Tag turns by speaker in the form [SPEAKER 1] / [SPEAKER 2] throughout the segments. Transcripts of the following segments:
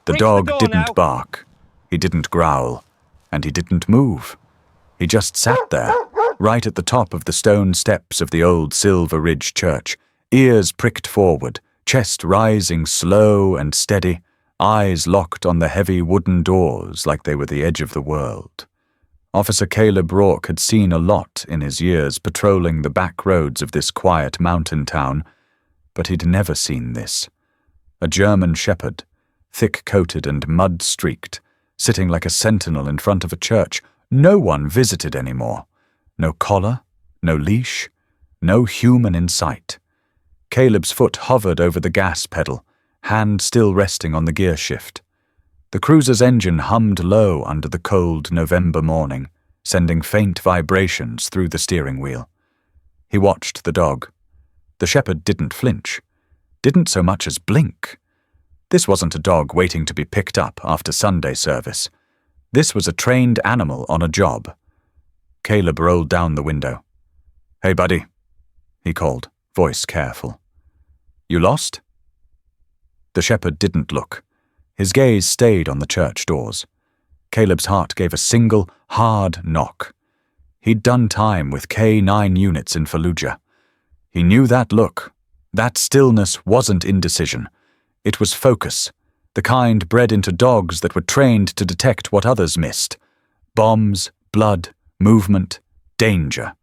[SPEAKER 1] The dog didn't bark, he didn't growl, and he didn't move. He just sat there, right at the top of the stone steps of the old Silver Ridge Church, ears pricked forward, chest rising slow and steady, eyes locked on the heavy wooden doors like they were the edge of the world. Officer Caleb Rourke had seen a lot in his years patrolling the back roads of this quiet mountain town, but he'd never seen this. A German shepherd, thick-coated and mud-streaked, sitting like a sentinel in front of a church. No one visited anymore. No collar, no leash, no human in sight. Caleb's foot hovered over the gas pedal, hand still resting on the gear shift. The cruiser's engine hummed low under the cold November morning, sending faint vibrations through the steering wheel. He watched the dog. The shepherd didn't flinch, didn't so much as blink. This wasn't a dog waiting to be picked up after Sunday service. This was a trained animal on a job. Caleb rolled down the window. "Hey, buddy," he called, voice careful. "You lost?" The shepherd didn't look. His gaze stayed on the church doors. Caleb's heart gave a single, hard knock. He'd done time with K-9 units in Fallujah. He knew that look. That stillness wasn't indecision. It was focus, the kind bred into dogs that were trained to detect what others missed. Bombs, blood, movement, danger.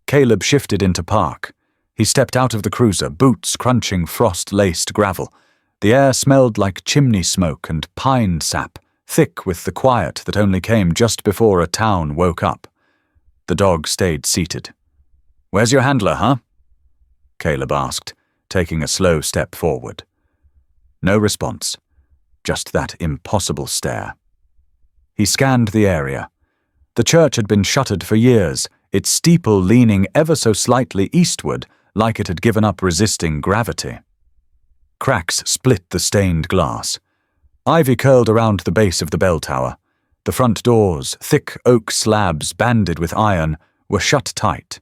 [SPEAKER 1] Caleb shifted into park. He stepped out of the cruiser, boots crunching frost-laced gravel. The air smelled like chimney smoke and pine sap, thick with the quiet that only came just before a town woke up. The dog stayed seated. "Where's your handler, huh?" Caleb asked, taking a slow step forward. No response, just that impossible stare. He scanned the area. The church had been shuttered for years, its steeple leaning ever so slightly eastward, like it had given up resisting gravity. Cracks split the stained glass. Ivy curled around the base of the bell tower. The front doors, thick oak slabs banded with iron, were shut tight.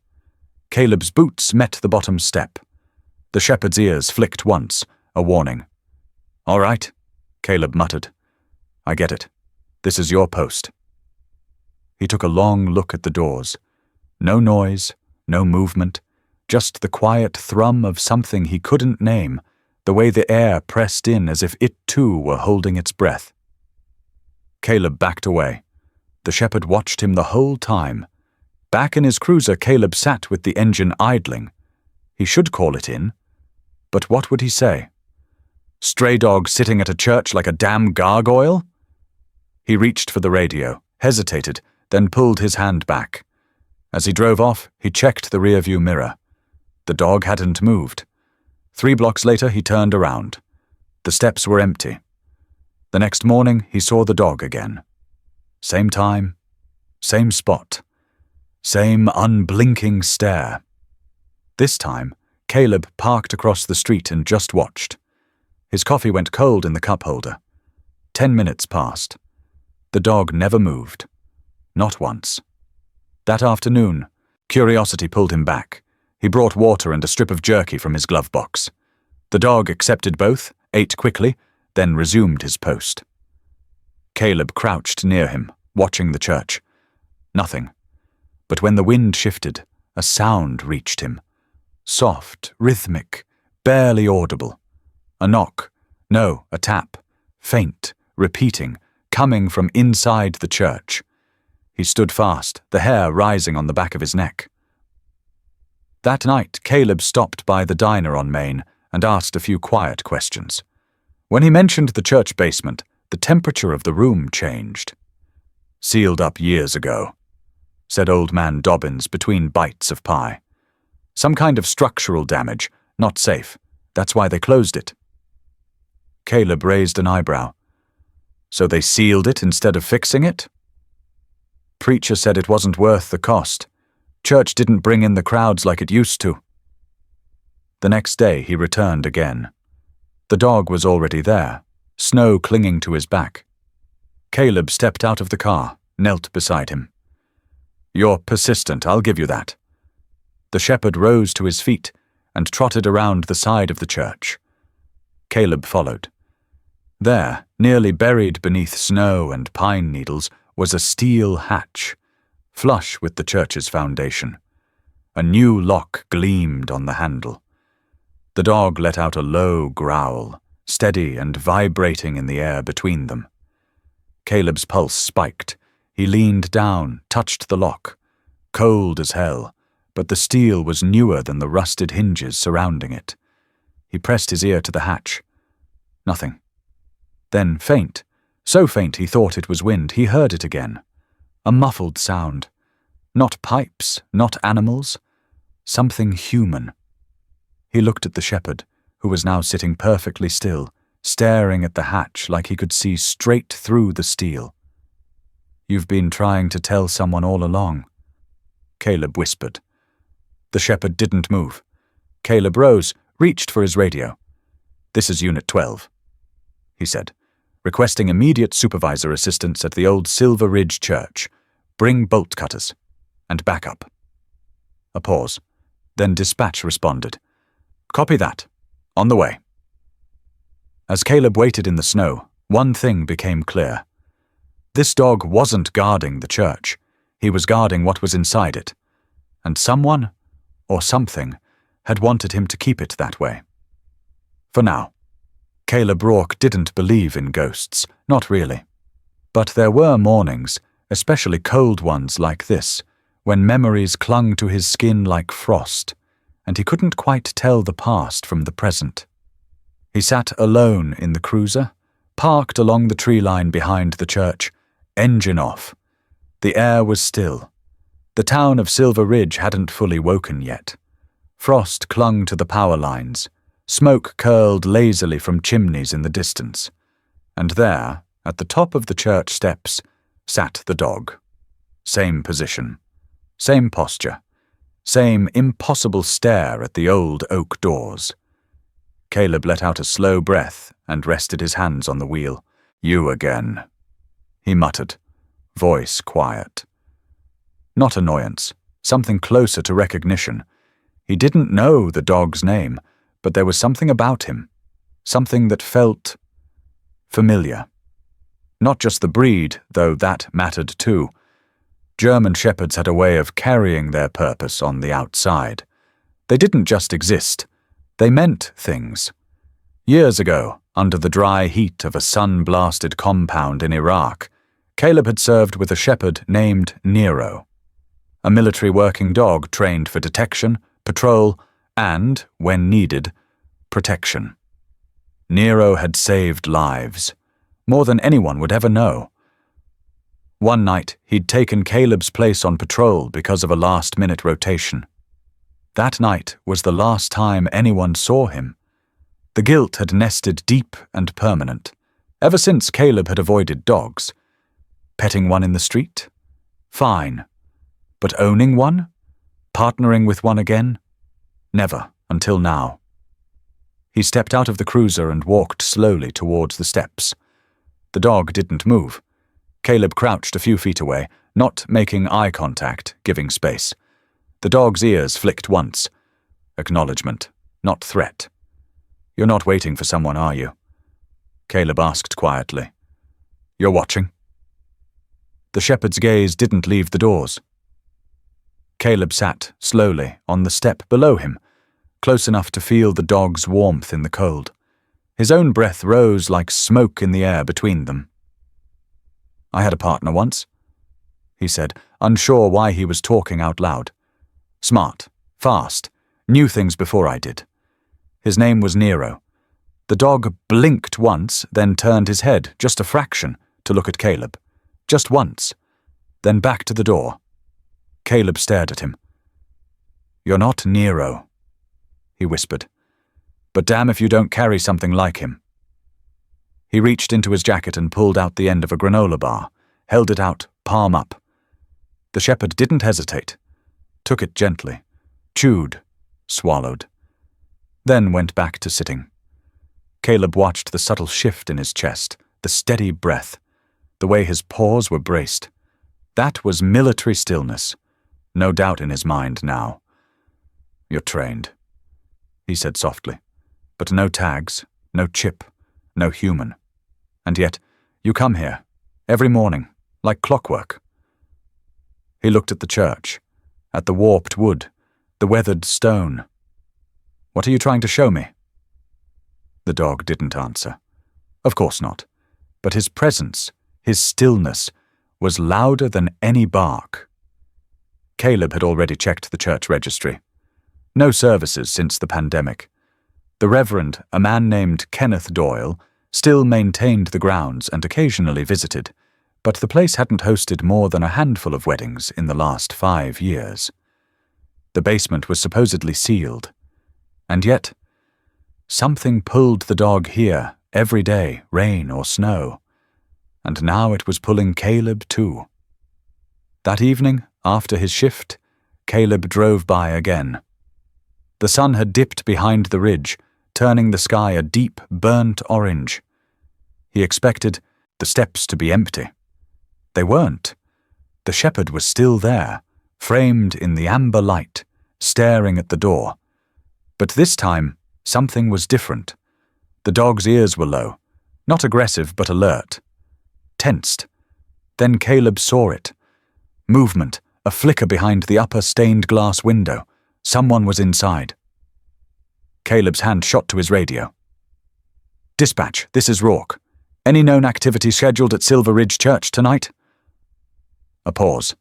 [SPEAKER 1] Caleb's boots met the bottom step. The shepherd's ears flicked once, a warning. "All right," Caleb muttered. "I get it. This is your post." He took a long look at the doors. No noise, no movement, just the quiet thrum of something he couldn't name, the way the air pressed in as if it too were holding its breath. Caleb backed away. The shepherd watched him the whole time. Back in his cruiser, Caleb sat with the engine idling. He should call it in. But what would he say? Stray dog sitting at a church like a damn gargoyle? He reached for the radio, hesitated, then pulled his hand back. As he drove off, he checked the rearview mirror. The dog hadn't moved. 3 blocks later, he turned around. The steps were empty. The next morning, he saw the dog again. Same time, same spot, same unblinking stare. This time, Caleb parked across the street and just watched. His coffee went cold in the cup holder. 10 minutes passed. The dog never moved. Not once. That afternoon, curiosity pulled him back. He brought water and a strip of jerky from his glove box. The dog accepted both, ate quickly, then resumed his post. Caleb crouched near him, watching the church. Nothing. But when the wind shifted, a sound reached him. Soft, rhythmic, barely audible. A knock. No, a tap. Faint, repeating, coming from inside the church. He stood fast, the hair rising on the back of his neck. That night, Caleb stopped by the diner on Main and asked a few quiet questions. When he mentioned the church basement, the temperature of the room changed. "Sealed up years ago," said Old Man Dobbins between bites of pie. "Some kind of structural damage, not safe. That's why they closed it." Caleb raised an eyebrow. "So they sealed it instead of fixing it?" "Preacher said it wasn't worth the cost. Church didn't bring in the crowds like it used to." The next day he returned again. The dog was already there, snow clinging to his back. Caleb stepped out of the car, knelt beside him. "You're persistent, I'll give you that." The shepherd rose to his feet and trotted around the side of the church. Caleb followed. There, Nearly buried beneath snow and pine needles was a steel hatch, flush with the church's foundation. A new lock gleamed on the handle. The dog let out a low growl, steady and vibrating in the air between them. Caleb's pulse spiked. He leaned down, touched the lock. Cold as hell, but the steel was newer than the rusted hinges surrounding it. He pressed his ear to the hatch. Nothing. Then faint, so faint he thought it was wind, he heard it again. A muffled sound. Not pipes, not animals. Something human. He looked at the shepherd, who was now sitting perfectly still, staring at the hatch like he could see straight through the steel. "You've been trying to tell someone all along," Caleb whispered. The shepherd didn't move. Caleb rose, reached for his radio. "This is Unit 12, he said, "requesting immediate supervisor assistance at the old Silver Ridge Church. Bring bolt cutters. And backup." A pause. Then dispatch responded. "Copy that. On the way." As Caleb waited in the snow, one thing became clear. This dog wasn't guarding the church. He was guarding what was inside it. And someone, or something, had wanted him to keep it that way. For now. Caleb Rourke didn't believe in ghosts, not really. But there were mornings, especially cold ones like this, when memories clung to his skin like frost, and he couldn't quite tell the past from the present. He sat alone in the cruiser, parked along the tree line behind the church, engine off. The air was still. The town of Silver Ridge hadn't fully woken yet. Frost clung to the power lines. Smoke curled lazily from chimneys in the distance. And there, at the top of the church steps, sat the dog. Same position. Same posture. Same impossible stare at the old oak doors. Caleb let out a slow breath and rested his hands on the wheel. "You again," he muttered, voice quiet. Not annoyance, something closer to recognition. He didn't know the dog's name, but there was something about him, something that felt familiar. Not just the breed, though that mattered too. German shepherds had a way of carrying their purpose on the outside. They didn't just exist. They meant things. Years ago, under the dry heat of a sun-blasted compound in Iraq, Caleb had served with a shepherd named Nero, a military working dog trained for detection, patrol, and, when needed, protection. Nero had saved lives, more than anyone would ever know. One night, he'd taken Caleb's place on patrol because of a last-minute rotation. That night was the last time anyone saw him. The guilt had nested deep and permanent, ever since Caleb had avoided dogs. Petting one in the street? Fine. But owning one? Partnering with one again? Never, until now. He stepped out of the cruiser and walked slowly towards the steps. The dog didn't move. Caleb crouched a few feet away, not making eye contact, giving space. The dog's ears flicked once. Acknowledgement, not threat. "You're not waiting for someone, are you?" Caleb asked quietly. "You're watching?" The shepherd's gaze didn't leave the doors. Caleb sat, slowly, on the step below him, close enough to feel the dog's warmth in the cold. His own breath rose like smoke in the air between them. "I had a partner once," he said, unsure why he was talking out loud. "Smart, fast, knew things before I did. His name was Nero." The dog blinked once, then turned his head, just a fraction, to look at Caleb. Just once. Then back to the door. Caleb stared at him. "You're not Nero," he whispered. "But damn if you don't carry something like him." He reached into his jacket and pulled out the end of a granola bar, held it out, palm up. The shepherd didn't hesitate. Took it gently. Chewed. Swallowed. Then went back to sitting. Caleb watched the subtle shift in his chest, the steady breath, the way his paws were braced. That was military stillness. No doubt in his mind now. "You're trained," he said softly. "But no tags, no chip, no human. And yet, you come here, every morning, like clockwork." He looked at the church, at the warped wood, the weathered stone. "What are you trying to show me?" The dog didn't answer. Of course not. But his presence, his stillness, was louder than any bark. Caleb had already checked the church registry. No services since the pandemic. The Reverend, a man named Kenneth Doyle, still maintained the grounds and occasionally visited, but the place hadn't hosted more than a handful of weddings in the last 5 years. The basement was supposedly sealed. And yet, something pulled the dog here every day, rain or snow. And now it was pulling Caleb too. That evening, after his shift, Caleb drove by again. The sun had dipped behind the ridge, turning the sky a deep, burnt orange. He expected the steps to be empty. They weren't. The shepherd was still there, framed in the amber light, staring at the door. But this time, something was different. The dog's ears were low, not aggressive but alert. Tensed. Then Caleb saw it. Movement, a flicker behind the upper stained glass window. Someone was inside. Caleb's hand shot to his radio. "Dispatch, this is Rourke. Any known activity scheduled at Silver Ridge Church tonight?" A pause.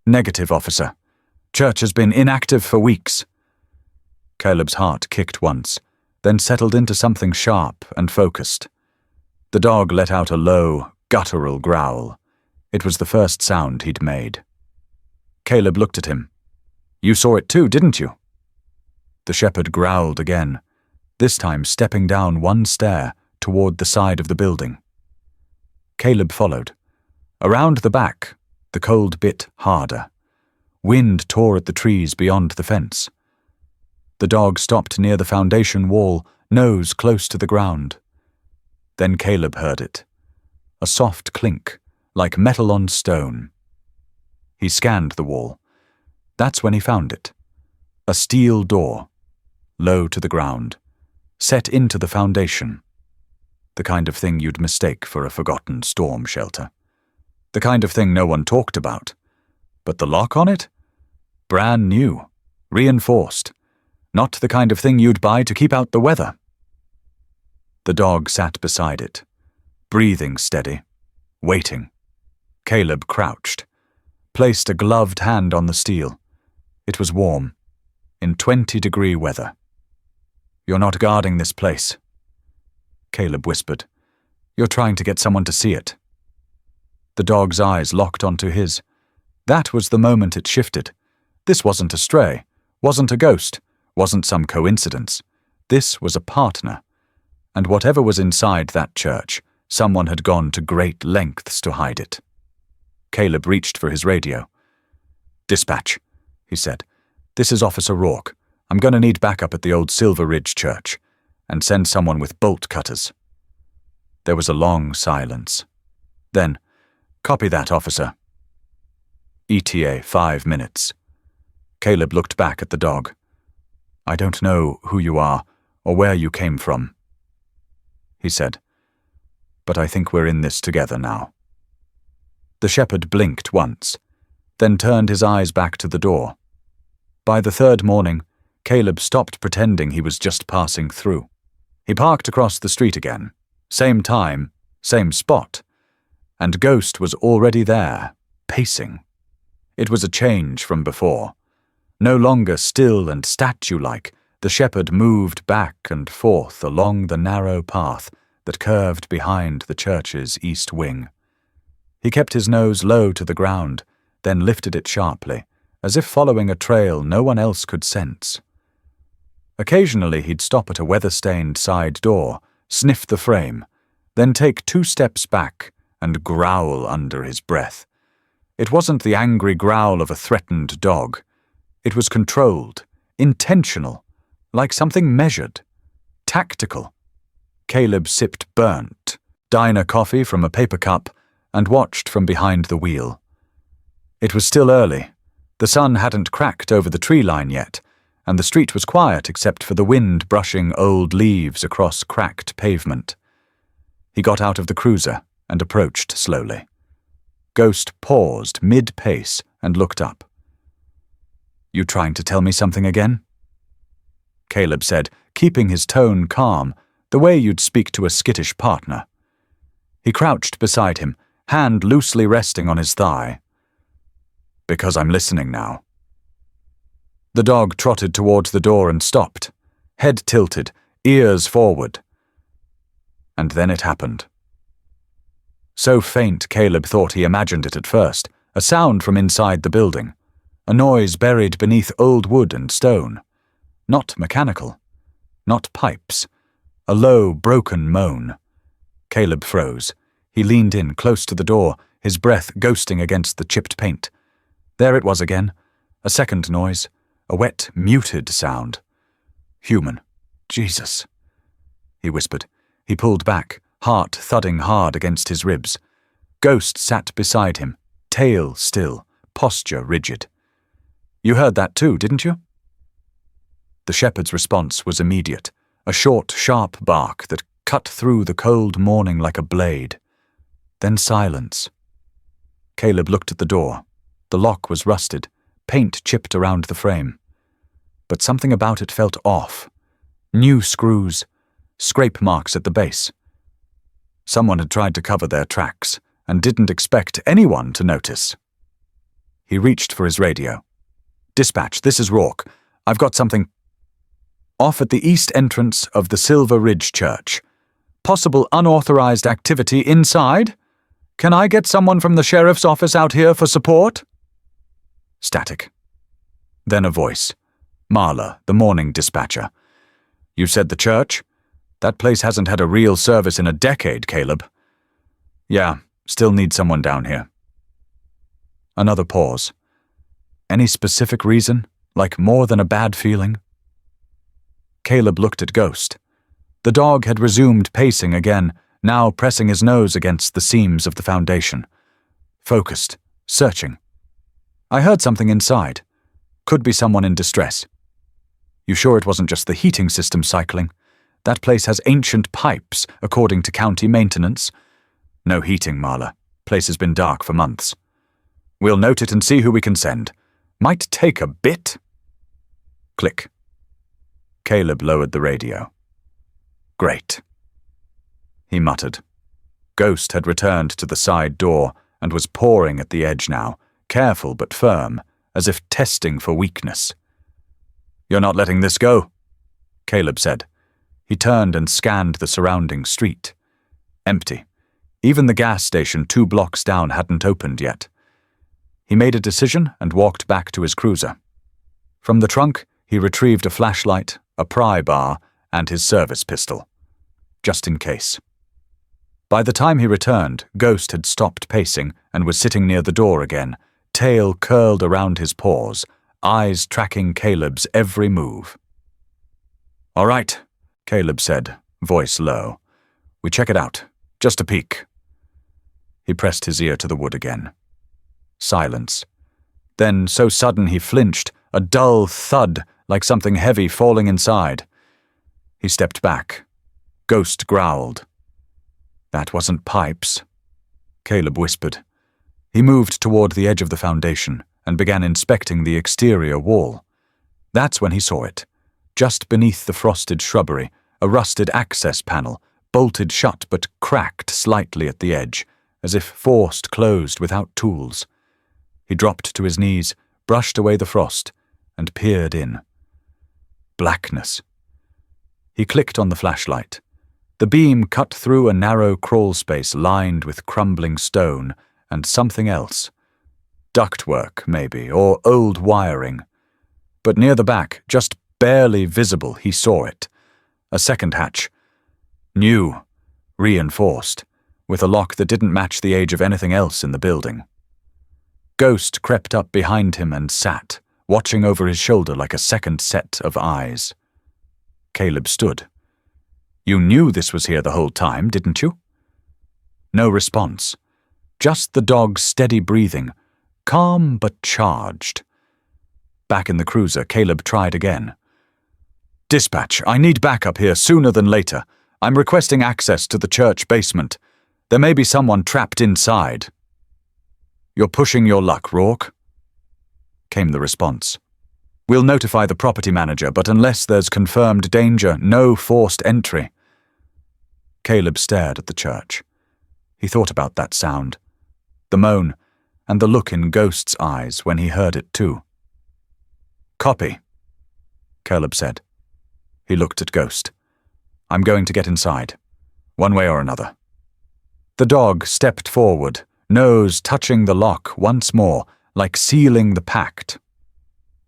[SPEAKER 1] "Negative, officer. Church has been inactive for weeks." Caleb's heart kicked once, then settled into something sharp and focused. The dog let out a low, guttural growl. It was the first sound he'd made. Caleb looked at him. "You saw it too, didn't you?" The shepherd growled again, this time stepping down one stair toward the side of the building. Caleb followed. Around the back, the cold bit harder. Wind tore at the trees beyond the fence. The dog stopped near the foundation wall, nose close to the ground. Then Caleb heard it. A soft clink, like metal on stone. He scanned the wall. That's when he found it. A steel door, low to the ground, set into the foundation. The kind of thing you'd mistake for a forgotten storm shelter. The kind of thing no one talked about. But the lock on it? Brand new, reinforced. Not the kind of thing you'd buy to keep out the weather. The dog sat beside it, breathing steady, waiting. Caleb crouched, placed a gloved hand on the steel. It was warm, in 20-degree weather. "You're not guarding this place," Caleb whispered. "You're trying to get someone to see it." The dog's eyes locked onto his. That was the moment it shifted. This wasn't a stray, wasn't a ghost, wasn't some coincidence. This was a partner. And whatever was inside that church, someone had gone to great lengths to hide it. Caleb reached for his radio. "Dispatch," he said. "This is Officer Rourke. I'm going to need backup at the old Silver Ridge Church, and send someone with bolt cutters." There was a long silence. Then, "Copy that, officer." ETA 5 minutes. Caleb looked back at the dog. "I don't know who you are or where you came from," he said. "But I think we're in this together now." The shepherd blinked once, then turned his eyes back to the door. By the third morning, Caleb stopped pretending he was just passing through. He parked across the street again, same time, same spot, and Ghost was already there, pacing. It was a change from before. No longer still and statue-like, the shepherd moved back and forth along the narrow path that curved behind the church's east wing. He kept his nose low to the ground, then lifted it sharply, as if following a trail no one else could sense. Occasionally he'd stop at a weather-stained side door, sniff the frame, then take 2 steps back and growl under his breath. It wasn't the angry growl of a threatened dog. It was controlled, intentional, like something measured, tactical. Caleb sipped burnt diner coffee from a paper cup and watched from behind the wheel. It was still early. The sun hadn't cracked over the tree line yet, and the street was quiet except for the wind brushing old leaves across cracked pavement. He got out of the cruiser and approached slowly. Ghost paused mid-pace and looked up. "You trying to tell me something again?" Caleb said, keeping his tone calm, the way you'd speak to a skittish partner. He crouched beside him, hand loosely resting on his thigh. "Because I'm listening now." The dog trotted towards the door and stopped, head tilted, ears forward. And then it happened. So faint Caleb thought he imagined it at first, a sound from inside the building, a noise buried beneath old wood and stone. Not mechanical, not pipes, a low, broken moan. Caleb froze. He leaned in, close to the door, his breath ghosting against the chipped paint. There it was again, a second noise, a wet, muted sound. Human. Jesus. He whispered. He pulled back, heart thudding hard against his ribs. Ghost sat beside him, tail still, posture rigid. "You heard that too, didn't you?" The shepherd's response was immediate, a short, sharp bark that cut through the cold morning like a blade. Then silence. Caleb looked at the door. The lock was rusted, paint chipped around the frame. But something about it felt off. New screws, scrape marks at the base. Someone had tried to cover their tracks and didn't expect anyone to notice. He reached for his radio. "Dispatch, this is Rourke. I've got something off at the east entrance of the Silver Ridge Church. Possible unauthorized activity inside? Can I get someone from the sheriff's office out here for support?" Static. Then a voice. Marla, the morning dispatcher. "You said the church? That place hasn't had a real service in a decade, Caleb." "Yeah, still need someone down here." Another pause. Any specific reason? Like more than a bad feeling? Caleb looked at Ghost. The dog had resumed pacing again, now pressing his nose against the seams of the foundation. Focused, searching. "I heard something inside. Could be someone in distress." "You sure it wasn't just the heating system cycling? That place has ancient pipes, according to county maintenance." "No heating, Marla. Place has been dark for months." "We'll note it and see who we can send. Might take a bit." Click. Caleb lowered the radio. "Great," he muttered. Ghost had returned to the side door and was pawing at the edge now, careful but firm, as if testing for weakness. "You're not letting this go?" Caleb said. He turned and scanned the surrounding street. Empty. Even the gas station 2 blocks down hadn't opened yet. He made a decision and walked back to his cruiser. From the trunk, he retrieved a flashlight, a pry bar, and his service pistol. Just in case. By the time he returned, Ghost had stopped pacing and was sitting near the door again, tail curled around his paws, eyes tracking Caleb's every move. "All right," Caleb said, voice low. "We check it out. Just a peek." He pressed his ear to the wood again. Silence. Then, so sudden he flinched, a dull thud like something heavy falling inside. He stepped back. Ghost growled. "That wasn't pipes," Caleb whispered. He moved toward the edge of the foundation and began inspecting the exterior wall. That's when he saw it. Just beneath the frosted shrubbery, a rusted access panel, bolted shut but cracked slightly at the edge, as if forced closed without tools. He dropped to his knees, brushed away the frost, and peered in. Blackness. He clicked on the flashlight. The beam cut through a narrow crawl space lined with crumbling stone and something else. Ductwork, maybe, or old wiring. But near the back, just barely visible, he saw it. A second hatch. New, reinforced, with a lock that didn't match the age of anything else in the building. Ghost crept up behind him and sat, watching over his shoulder like a second set of eyes. Caleb stood. "You knew this was here the whole time, didn't you?" No response. Just the dog's steady breathing, calm but charged. Back in the cruiser, Caleb tried again. "Dispatch, I need backup here sooner than later. I'm requesting access to the church basement. There may be someone trapped inside." "You're pushing your luck, Rourke," came the response. "We'll notify the property manager, but unless there's confirmed danger, no forced entry." Caleb stared at the church. He thought about that sound, the moan, and the look in Ghost's eyes when he heard it too. "Copy," Caleb said. He looked at Ghost. "I'm going to get inside, one way or another." The dog stepped forward, nose touching the lock once more, like sealing the pact.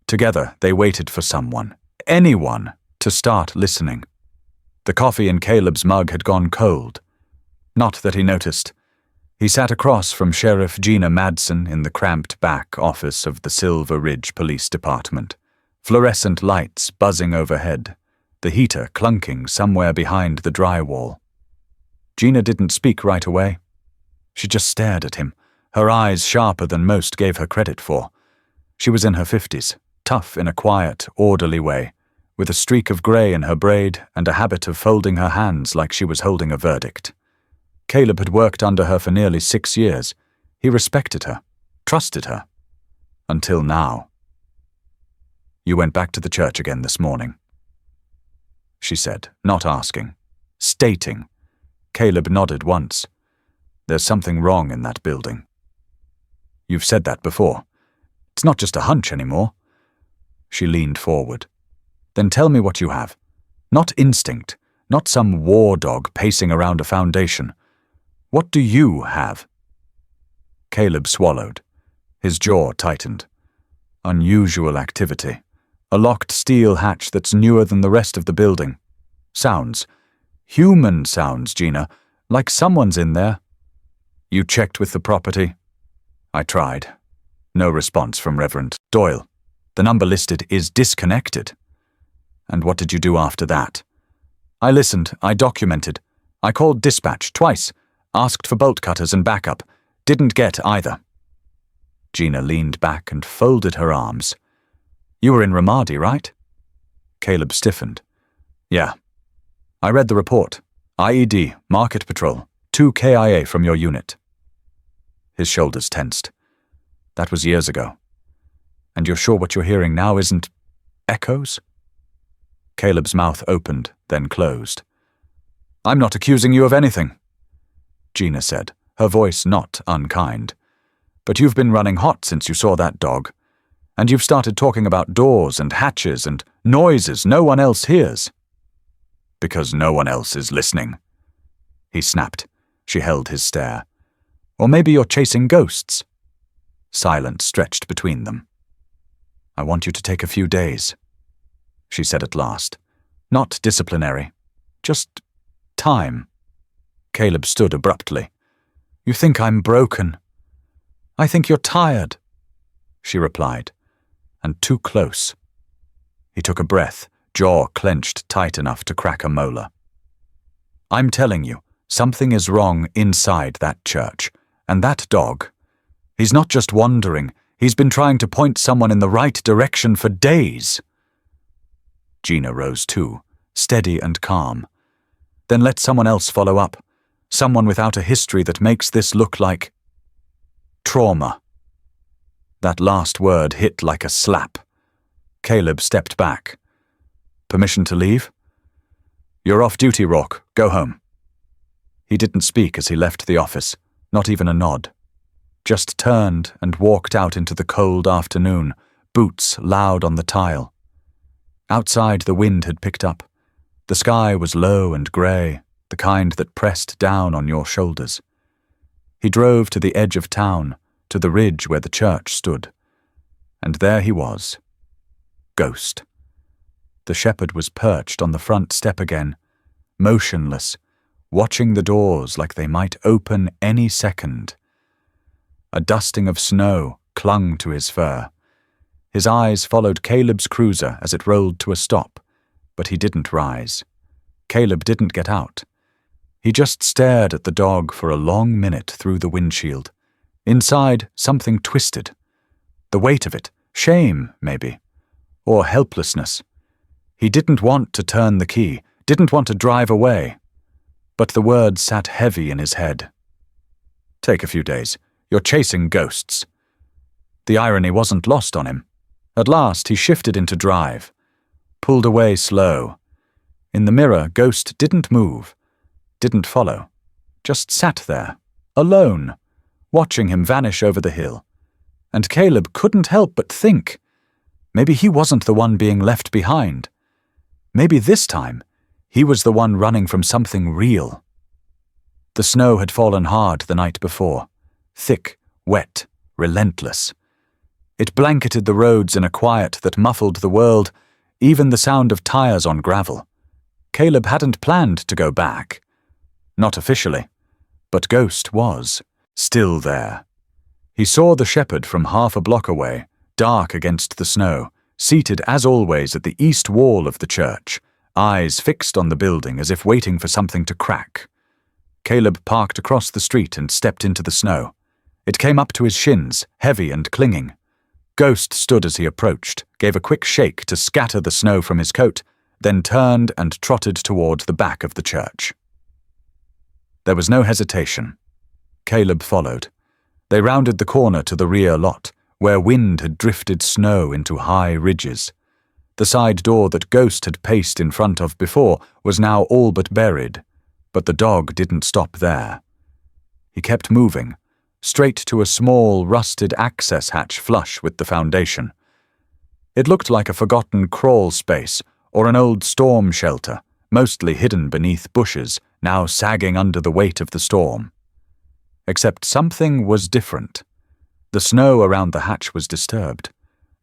[SPEAKER 1] Together they waited for someone, anyone, to start listening. The coffee in Caleb's mug had gone cold. Not that he noticed. He sat across from Sheriff Gina Madsen in the cramped back office of the Silver Ridge Police Department, fluorescent lights buzzing overhead, the heater clunking somewhere behind the drywall. Gina didn't speak right away. She just stared at him, her eyes sharper than most gave her credit for. She was in her 50s, tough in a quiet, orderly way, with a streak of grey in her braid and a habit of folding her hands like she was holding a verdict. Caleb had worked under her for nearly 6 years. He respected her, trusted her. Until now. "You went back to the church again this morning," she said, not asking, stating. Caleb nodded once. "There's something wrong in that building." "You've said that before. It's not just a hunch anymore." She leaned forward. "Then tell me what you have. Not instinct, not some war dog pacing around a foundation. What do you have?" Caleb swallowed. His jaw tightened. Unusual activity. A locked steel hatch that's newer than the rest of the building. Sounds. Human sounds, Gina. Like someone's in there. "You checked with the property?" "I tried. No response from Reverend Doyle. The number listed is disconnected." "And what did you do after that?" "I listened. I documented. I called dispatch twice. Asked for bolt cutters and backup. Didn't get either." Gina leaned back and folded her arms. "You were in Ramadi, right?" Caleb stiffened. "Yeah. I read the report. IED, Market Patrol, 2 KIA from your unit." His shoulders tensed. "That was years ago. And you're sure what you're hearing now isn't echoes?" Caleb's mouth opened, then closed. "I'm not accusing you of anything," Gina said, her voice not unkind. "But you've been running hot since you saw that dog. And you've started talking about doors and hatches and noises no one else hears." "Because no one else is listening," he snapped. She held his stare. "Or maybe you're chasing ghosts." Silence stretched between them. "I want you to take a few days," she said at last. "Not disciplinary. Just time." Caleb stood abruptly. "You think I'm broken?" "I think you're tired," she replied. "And too close." He took a breath, jaw clenched tight enough to crack a molar. "I'm telling you, something is wrong inside that church. And that dog, he's not just wandering, he's been trying to point someone in the right direction for days." Gina rose too, steady and calm. "Then let someone else follow up. Someone without a history that makes this look like trauma." That last word hit like a slap. Caleb stepped back. "Permission to leave?" "You're off duty, Rourke. Go home." He didn't speak as he left the office, not even a nod. Just turned and walked out into the cold afternoon, boots loud on the tile. Outside the wind had picked up. The sky was low and grey, the kind that pressed down on your shoulders. He drove to the edge of town, to the ridge where the church stood. And there he was. Ghost. The shepherd was perched on the front step again, motionless, watching the doors like they might open any second. A dusting of snow clung to his fur. His eyes followed Caleb's cruiser as it rolled to a stop, but he didn't rise. Caleb didn't get out. He just stared at the dog for a long minute through the windshield. Inside, something twisted. The weight of it, shame, maybe, or helplessness. He didn't want to turn the key, didn't want to drive away. but the words sat heavy in his head. "Take a few days. You're chasing ghosts." The irony wasn't lost on him. At last, he shifted into drive, pulled away slow. In the mirror, Ghost didn't move, didn't follow, just sat there, alone, watching him vanish over the hill. And Caleb couldn't help but think, maybe he wasn't the one being left behind. Maybe this time, he was the one running from something real. The snow had fallen hard the night before, thick, wet, relentless. It blanketed the roads in a quiet that muffled the world, even the sound of tires on gravel. Caleb hadn't planned to go back. Not officially, but Ghost was, still there. He saw the shepherd from half a block away, dark against the snow, seated as always at the east wall of the church, eyes fixed on the building as if waiting for something to crack. Caleb parked across the street and stepped into the snow. It came up to his shins, heavy and clinging. Ghost stood as he approached, gave a quick shake to scatter the snow from his coat, then turned and trotted toward the back of the church. There was no hesitation. Caleb followed. They rounded the corner to the rear lot, where wind had drifted snow into high ridges. The side door that Ghost had paced in front of before was now all but buried, but the dog didn't stop there. He kept moving, straight to a small, rusted access hatch flush with the foundation. It looked like a forgotten crawl space or an old storm shelter, mostly hidden beneath bushes, now sagging under the weight of the storm. Except something was different. The snow around the hatch was disturbed.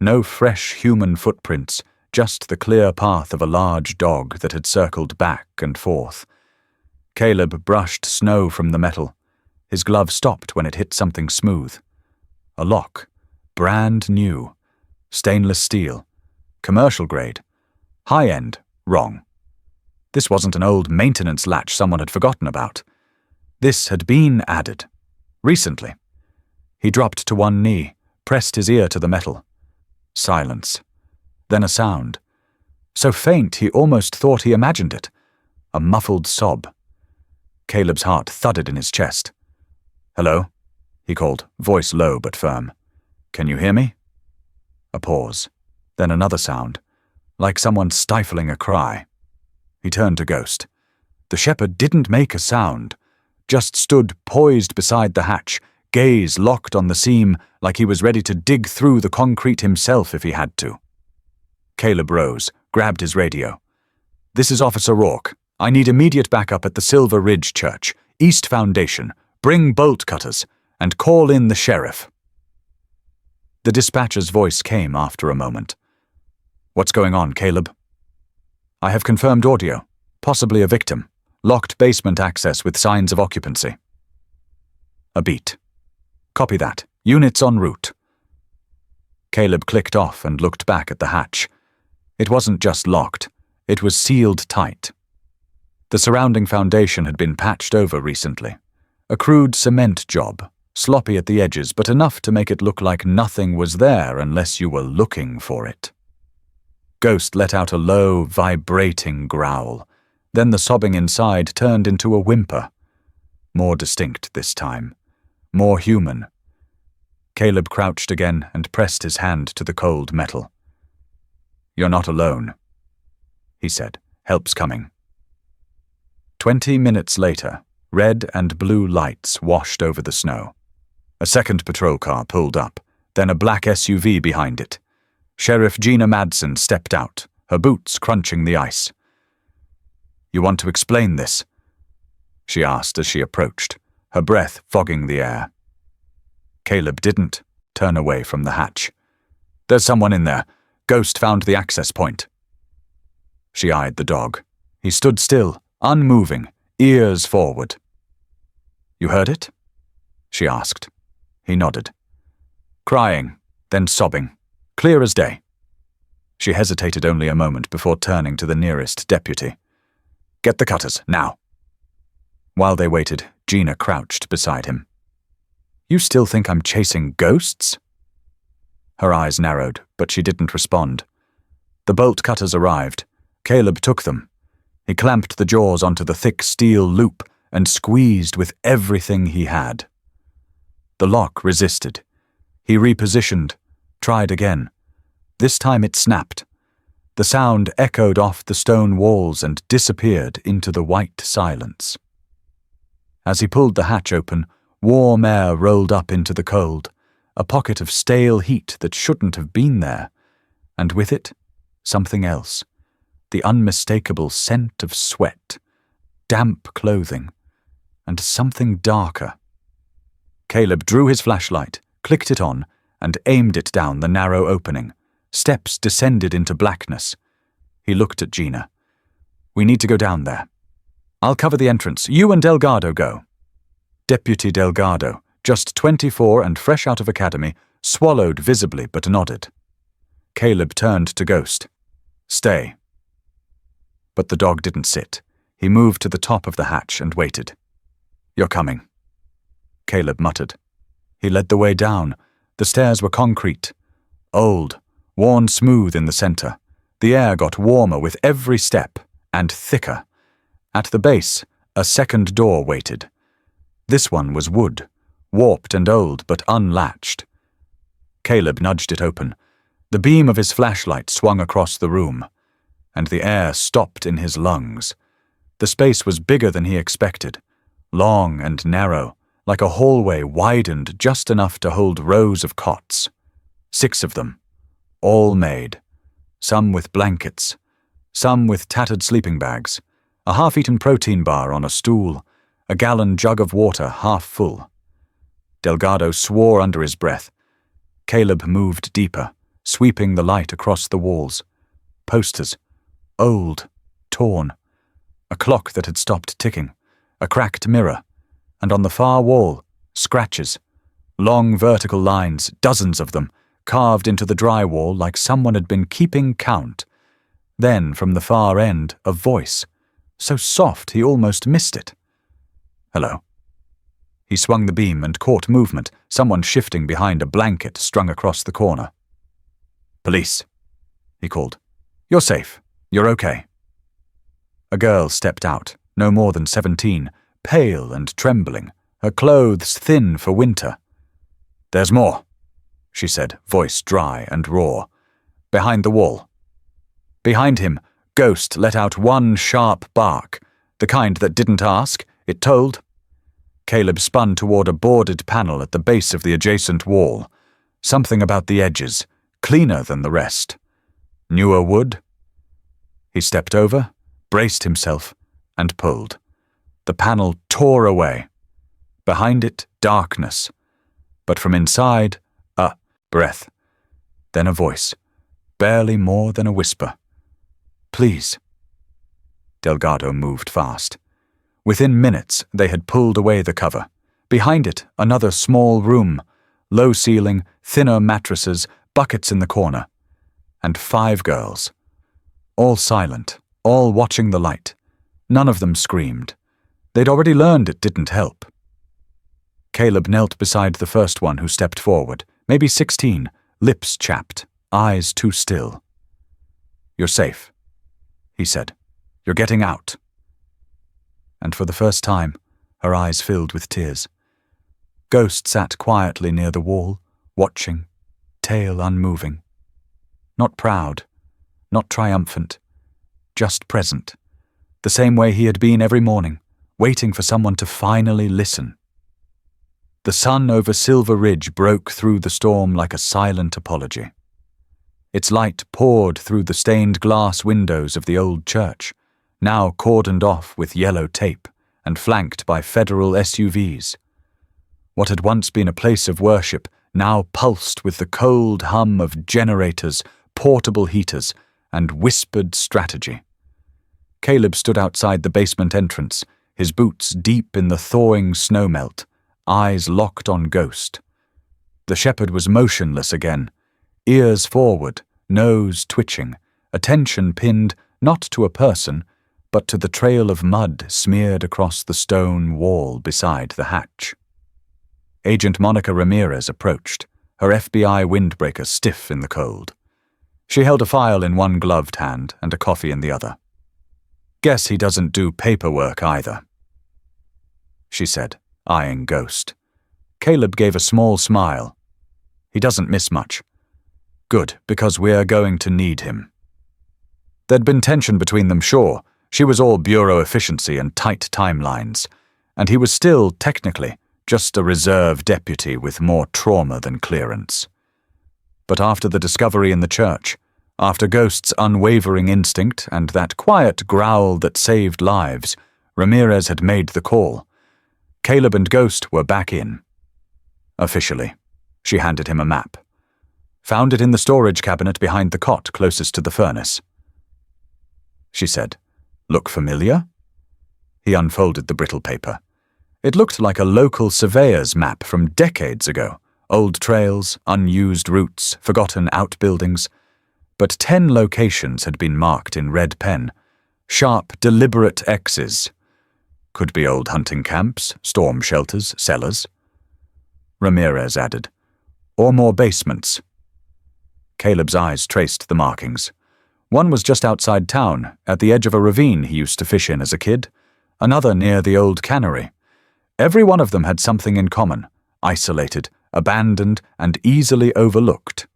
[SPEAKER 1] No fresh human footprints, just the clear path of a large dog that had circled back and forth. Caleb brushed snow from the metal. His glove stopped when it hit something smooth. A lock, brand new, stainless steel, commercial grade, high-end, wrong. This wasn't an old maintenance latch someone had forgotten about. This had been added, recently. He dropped to one knee, pressed his ear to the metal. Silence. Then a sound. So faint he almost thought he imagined it. A muffled sob. Caleb's heart thudded in his chest. "Hello?" he called, voice low but firm. "Can you hear me?" A pause. Then another sound, like someone stifling a cry. He turned to Ghost. The shepherd didn't make a sound, just stood poised beside the hatch, gaze locked on the seam like he was ready to dig through the concrete himself if he had to. Caleb rose, grabbed his radio. "This is Officer Rourke. I need immediate backup at the Silver Ridge Church, East Foundation. Bring bolt cutters, and call in the sheriff." The dispatcher's voice came after a moment. "What's going on, Caleb?" "I have confirmed audio. Possibly a victim. Locked basement access with signs of occupancy." A beat. "Copy that. Units en route." Caleb clicked off and looked back at the hatch. It wasn't just locked. It was sealed tight. The surrounding foundation had been patched over recently. A crude cement job, sloppy at the edges, but enough to make it look like nothing was there unless you were looking for it. Ghost let out a low, vibrating growl. Then the sobbing inside turned into a whimper. More distinct this time. More human. Caleb crouched again and pressed his hand to the cold metal. "You're not alone," he said. "Help's coming." 20 minutes later, red and blue lights washed over the snow. A second patrol car pulled up, then a black SUV behind it. Sheriff Gina Madsen stepped out, her boots crunching the ice. "You want to explain this?" she asked as she approached, her breath fogging the air. Caleb didn't turn away from the hatch. "There's someone in there. Ghost found the access point." She eyed the dog. He stood still, unmoving, ears forward. "You heard it?" she asked. He nodded. "Crying, then sobbing, clear as day." She hesitated only a moment before turning to the nearest deputy. "Get the cutters, now." While they waited, Gina crouched beside him. "You still think I'm chasing ghosts?" Her eyes narrowed, but she didn't respond. The bolt cutters arrived. Caleb took them. He clamped the jaws onto the thick steel loop and squeezed with everything he had. The lock resisted. He repositioned, tried again. This time it snapped. The sound echoed off the stone walls and disappeared into the white silence. As he pulled the hatch open, warm air rolled up into the cold, a pocket of stale heat that shouldn't have been there, and with it, something else, the unmistakable scent of sweat, damp clothing, and something darker. Caleb drew his flashlight, clicked it on, and aimed it down the narrow opening. Steps descended into blackness. He looked at Gina. "We need to go down there. I'll cover the entrance. You and Delgado go." Deputy Delgado, just 24 and fresh out of academy, swallowed visibly but nodded. Caleb turned to Ghost. "Stay." But the dog didn't sit. He moved to the top of the hatch and waited. "You're coming," Caleb muttered. He led the way down. The stairs were concrete, old, worn smooth in the center. The air got warmer with every step, and thicker. At the base, a second door waited. This one was wood, warped and old but unlatched. Caleb nudged it open. The beam of his flashlight swung across the room, and the air stopped in his lungs. The space was bigger than he expected, long and narrow, like a hallway widened just enough to hold rows of cots. 6 of them, all made, some with blankets, some with tattered sleeping bags, a half-eaten protein bar on a stool, a gallon jug of water half full. Delgado swore under his breath. Caleb moved deeper, sweeping the light across the walls. Posters, old, torn, a clock that had stopped ticking, a cracked mirror, and on the far wall, scratches, long vertical lines, dozens of them, carved into the drywall like someone had been keeping count. Then, from the far end, a voice, so soft he almost missed it. "Hello." He swung the beam and caught movement, someone shifting behind a blanket strung across the corner. "Police," he called. "You're safe. You're okay." A girl stepped out, no more than 17, pale and trembling, her clothes thin for winter. "There's more," she said, voice dry and raw. "Behind the wall." Behind him, Ghost let out one sharp bark, the kind that didn't ask, it told. Caleb spun toward a boarded panel at the base of the adjacent wall. Something about the edges, cleaner than the rest. Newer wood? He stepped over, braced himself, and pulled. The panel tore away. Behind it, darkness. But from inside, a breath. Then a voice, barely more than a whisper. "Please." Delgado moved fast. Within minutes, they had pulled away the cover. Behind it, another small room, low ceiling, thinner mattresses, buckets in the corner. And 5 girls. All silent, all watching the light. None of them screamed. They'd already learned it didn't help. Caleb knelt beside the first one who stepped forward, maybe 16, lips chapped, eyes too still. "You're safe," he said. "You're getting out." And for the first time, her eyes filled with tears. Ghost sat quietly near the wall, watching, tail unmoving. Not proud, not triumphant, just present, the same way he had been every morning, waiting for someone to finally listen. The sun over Silver Ridge broke through the storm like a silent apology. Its light poured through the stained glass windows of the old church, now cordoned off with yellow tape and flanked by federal SUVs. What had once been a place of worship now pulsed with the cold hum of generators, portable heaters, and whispered strategy. Caleb stood outside the basement entrance, his boots deep in the thawing snowmelt, eyes locked on Ghost. The shepherd was motionless again, ears forward, nose twitching, attention pinned not to a person, but to the trail of mud smeared across the stone wall beside the hatch. Agent Monica Ramirez approached, her FBI windbreaker stiff in the cold. She held a file in one gloved hand and a coffee in the other. Guess he doesn't do paperwork either," she said, eyeing Ghost. Caleb gave a small smile. "He doesn't miss much." "Good, because we're going to need him." There'd been tension between them, sure. She was all bureau efficiency and tight timelines, and he was still, technically, just a reserve deputy with more trauma than clearance. But after the discovery in the church, after Ghost's unwavering instinct and that quiet growl that saved lives, Ramirez had made the call. Caleb and Ghost were back in. Officially. She handed him a map. "Found it in the storage cabinet behind the cot closest to the furnace," she said. "Look familiar?" He unfolded the brittle paper. It looked like a local surveyor's map from decades ago. Old trails, unused routes, forgotten outbuildings. But 10 locations had been marked in red pen. Sharp, deliberate X's. Could be old hunting camps, storm shelters, cellars. Ramirez added, "Or more basements." Caleb's eyes traced the markings. One was just outside town, at the edge of a ravine he used to fish in as a kid. Another near the old cannery. Every one of them had something in common, isolated, abandoned, and easily overlooked.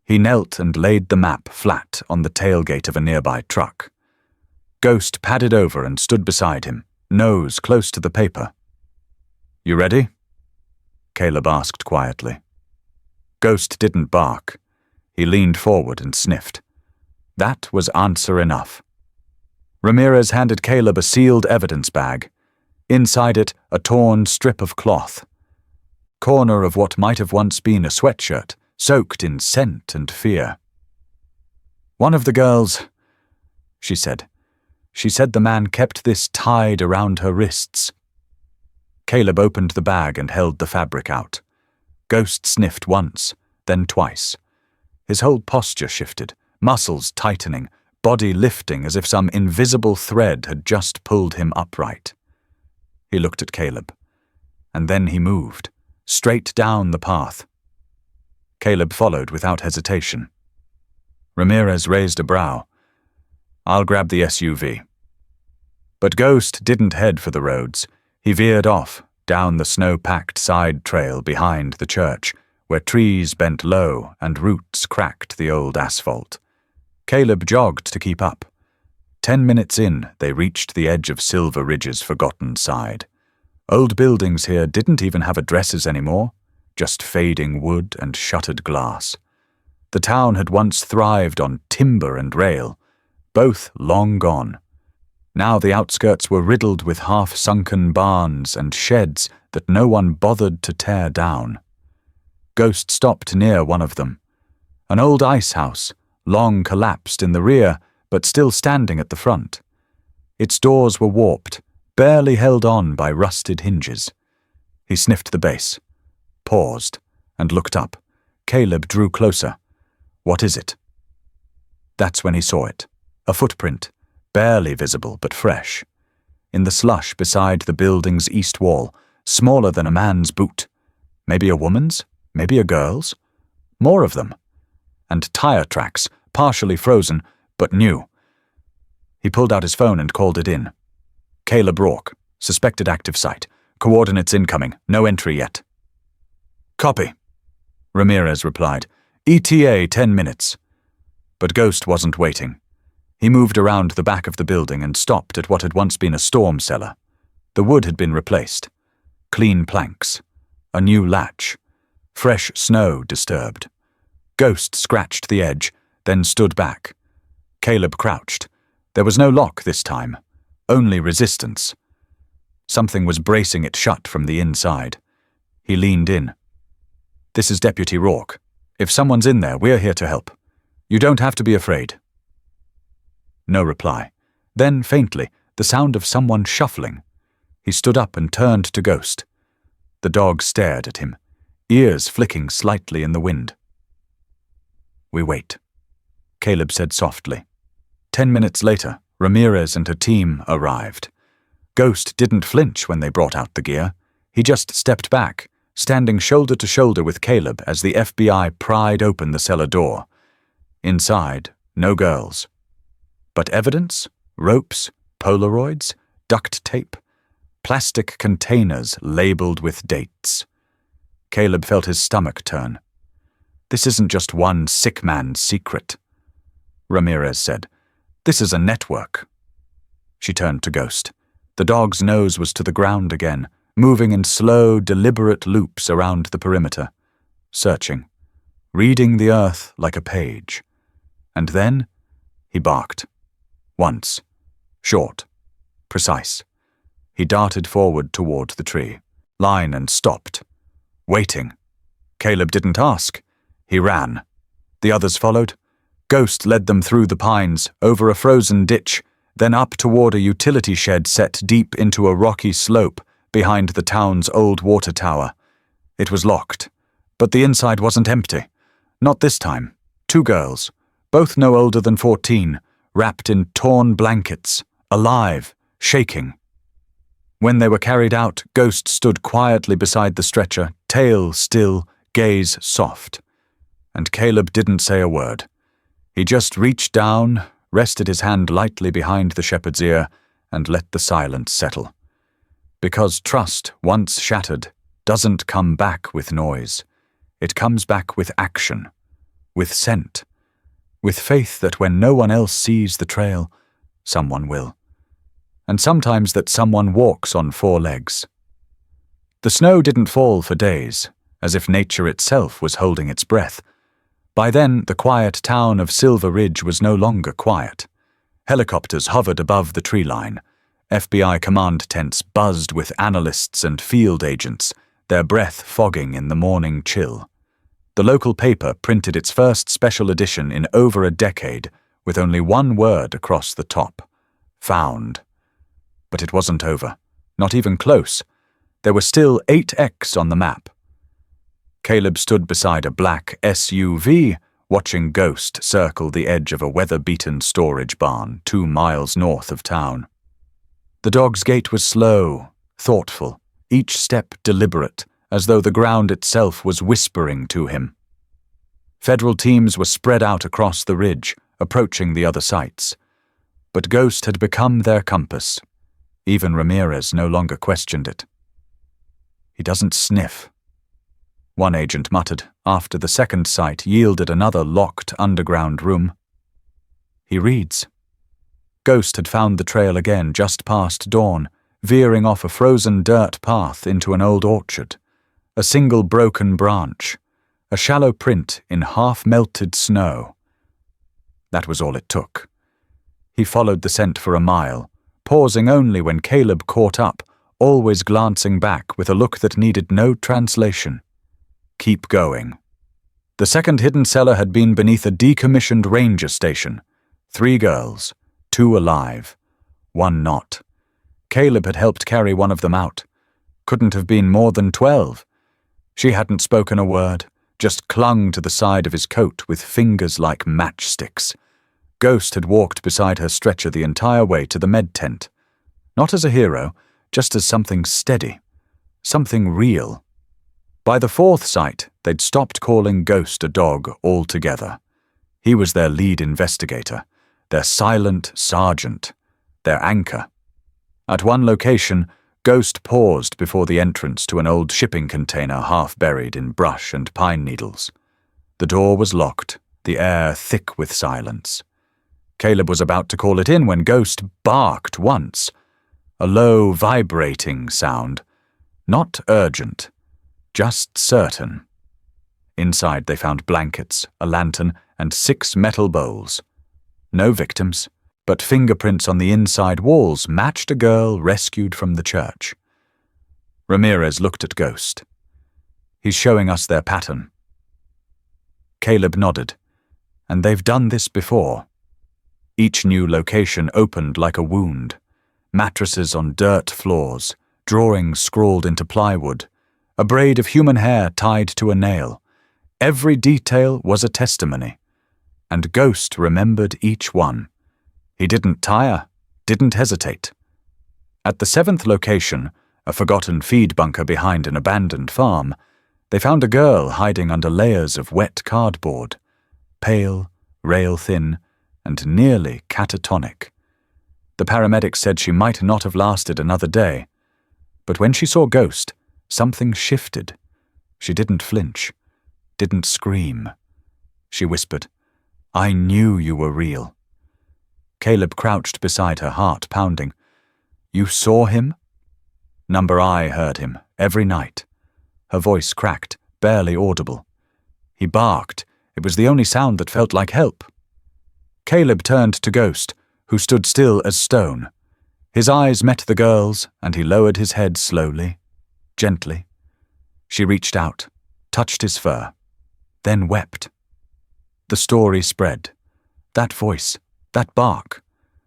[SPEAKER 1] He knelt and laid the map flat on the tailgate of a nearby truck. Ghost padded over and stood beside him, nose close to the paper. "You ready?" Caleb asked quietly. Ghost didn't bark. He leaned forward and sniffed. That was answer enough. Ramirez handed Caleb a sealed evidence bag. Inside it, a torn strip of cloth. Corner of what might have once been a sweatshirt, soaked in scent and fear. "One of the girls," she said. "She said the man kept this tied around her wrists." Caleb opened the bag and held the fabric out. Ghost sniffed once, then twice. His whole posture shifted, muscles tightening, body lifting as if some invisible thread had just pulled him upright. He looked at Caleb, and then he moved, straight down the path. Caleb followed without hesitation. Ramirez raised a brow. "I'll grab the SUV." But Ghost didn't head for the roads. He veered off, down the snow-packed side trail behind the church, where trees bent low and roots cracked the old asphalt. Caleb jogged to keep up. 10 minutes in, they reached the edge of Silver Ridge's forgotten side. Old buildings here didn't even have addresses anymore, just fading wood and shuttered glass. The town had once thrived on timber and rail, both long gone. Now the outskirts were riddled with half-sunken barns and sheds that no one bothered to tear down. Ghost stopped near one of them. An old ice house, long collapsed in the rear, but still standing at the front. Its doors were warped, barely held on by rusted hinges. He sniffed the base, paused, and looked up. Caleb drew closer. "What is it?" That's when he saw it. A footprint, barely visible but fresh. In the slush beside the building's east wall, smaller than a man's boot. Maybe a woman's, maybe a girl's. More of them. And tire tracks, partially frozen, but new. He pulled out his phone and called it in. "Caleb Rourke, suspected active site. Coordinates incoming, no entry yet." "Copy," Ramirez replied. "ETA 10 minutes. But Ghost wasn't waiting. He moved around the back of the building and stopped at what had once been a storm cellar. The wood had been replaced. Clean planks. A new latch. Fresh snow disturbed. Ghost scratched the edge, then stood back. Caleb crouched. There was no lock this time. Only resistance. Something was bracing it shut from the inside. He leaned in. "This is Deputy Rourke. If someone's in there, we're here to help. You don't have to be afraid." No reply. Then, faintly, the sound of someone shuffling. He stood up and turned to Ghost. The dog stared at him, ears flicking slightly in the wind. "We wait," Caleb said softly. 10 minutes later, Ramirez and her team arrived. Ghost didn't flinch when they brought out the gear. He just stepped back, standing shoulder to shoulder with Caleb as the FBI pried open the cellar door. Inside, no girls. But evidence, ropes, Polaroids? Duct tape? Plastic containers labeled with dates. Caleb felt his stomach turn. This isn't just one sick man's secret. Ramirez said, "This is a network." She turned to Ghost. The dog's nose was to the ground again, moving in slow, deliberate loops around the perimeter, searching, reading the earth like a page. And then he barked. Once. Short. Precise. He darted forward toward the tree. Line and stopped. Waiting. Caleb didn't ask. He ran. The others followed. Ghost led them through the pines, over a frozen ditch, then up toward a utility shed set deep into a rocky slope behind the town's old water tower. It was locked, but the inside wasn't empty. Not this time. 2 girls, both no older than 14, wrapped in torn blankets, alive, shaking. When they were carried out, Ghost stood quietly beside the stretcher, tail still, gaze soft. And Caleb didn't say a word. He just reached down, rested his hand lightly behind the shepherd's ear, and let the silence settle. Because trust, once shattered, doesn't come back with noise. It comes back with action, with scent, with faith that when no one else sees the trail, someone will. And sometimes that someone walks on 4 legs. The snow didn't fall for days, as if nature itself was holding its breath. By then, the quiet town of Silver Ridge was no longer quiet. Helicopters hovered above the tree line. FBI command tents buzzed with analysts and field agents, their breath fogging in the morning chill. The local paper printed its first special edition in over a decade, with only one word across the top: found. But it wasn't over, not even close. There were still 8X on the map. Caleb stood beside a black SUV, watching Ghost circle the edge of a weather-beaten storage barn 2 miles north of town. The dog's gait was slow, thoughtful, each step deliberate, as though the ground itself was whispering to him. Federal teams were spread out across the ridge, approaching the other sites. But Ghost had become their compass. Even Ramirez no longer questioned it. He doesn't sniff. One agent muttered, after the second site yielded another locked underground room. He reads. Ghost had found the trail again just past dawn, veering off a frozen dirt path into an old orchard. A single broken branch, a shallow print in half-melted snow. That was all it took. He followed the scent for a mile, pausing only when Caleb caught up, always glancing back with a look that needed no translation. Keep going. The second hidden cellar had been beneath a decommissioned ranger station. 3 girls, 2 alive, 1 not. Caleb had helped carry one of them out. Couldn't have been more than 12. She hadn't spoken a word, just clung to the side of his coat with fingers like matchsticks. Ghost had walked beside her stretcher the entire way to the med tent. Not as a hero, just as something steady, something real. By the 4th site, they'd stopped calling Ghost a dog altogether. He was their lead investigator, their silent sergeant, their anchor. At one location, Ghost paused before the entrance to an old shipping container half buried in brush and pine needles. The door was locked, the air thick with silence. Caleb was about to call it in when Ghost barked once. A low, vibrating sound. Not urgent. Just certain. Inside they found blankets, a lantern, and 6 metal bowls. No victims, but fingerprints on the inside walls matched a girl rescued from the church. Ramirez looked at Ghost. He's showing us their pattern. Caleb nodded. And they've done this before. Each new location opened like a wound. Mattresses on dirt floors, drawings scrawled into plywood, a braid of human hair tied to a nail. Every detail was a testimony, and Ghost remembered each one. He didn't tire, didn't hesitate. At the 7th location, a forgotten feed bunker behind an abandoned farm, they found a girl hiding under layers of wet cardboard, pale, rail-thin, and nearly catatonic. The paramedics said she might not have lasted another day. But when she saw Ghost, something shifted. She didn't flinch, didn't scream. She whispered, "I knew you were real." Caleb crouched beside her, heart pounding. "You saw him?" Number I heard him, every night. Her voice cracked, barely audible. He barked. It was the only sound that felt like help. Caleb turned to Ghost, who stood still as stone. His eyes met the girl's, and he lowered his head slowly, gently. She reached out, touched his fur, then wept. The story spread. That voice, that bark.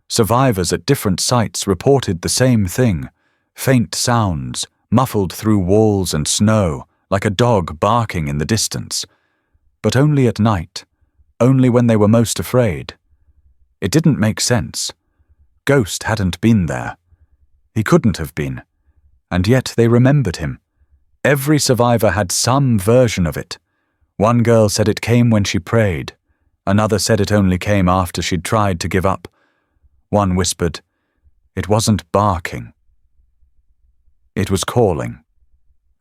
[SPEAKER 1] Survivors at different sites reported the same thing. Faint sounds, muffled through walls and snow, like a dog barking in the distance. But only at night, only when they were most afraid. It didn't make sense. Ghost hadn't been there. He couldn't have been. And yet they remembered him. Every survivor had some version of it. One girl said it came when she prayed. Another said it only came after she'd tried to give up. One whispered, "It wasn't barking. It was calling."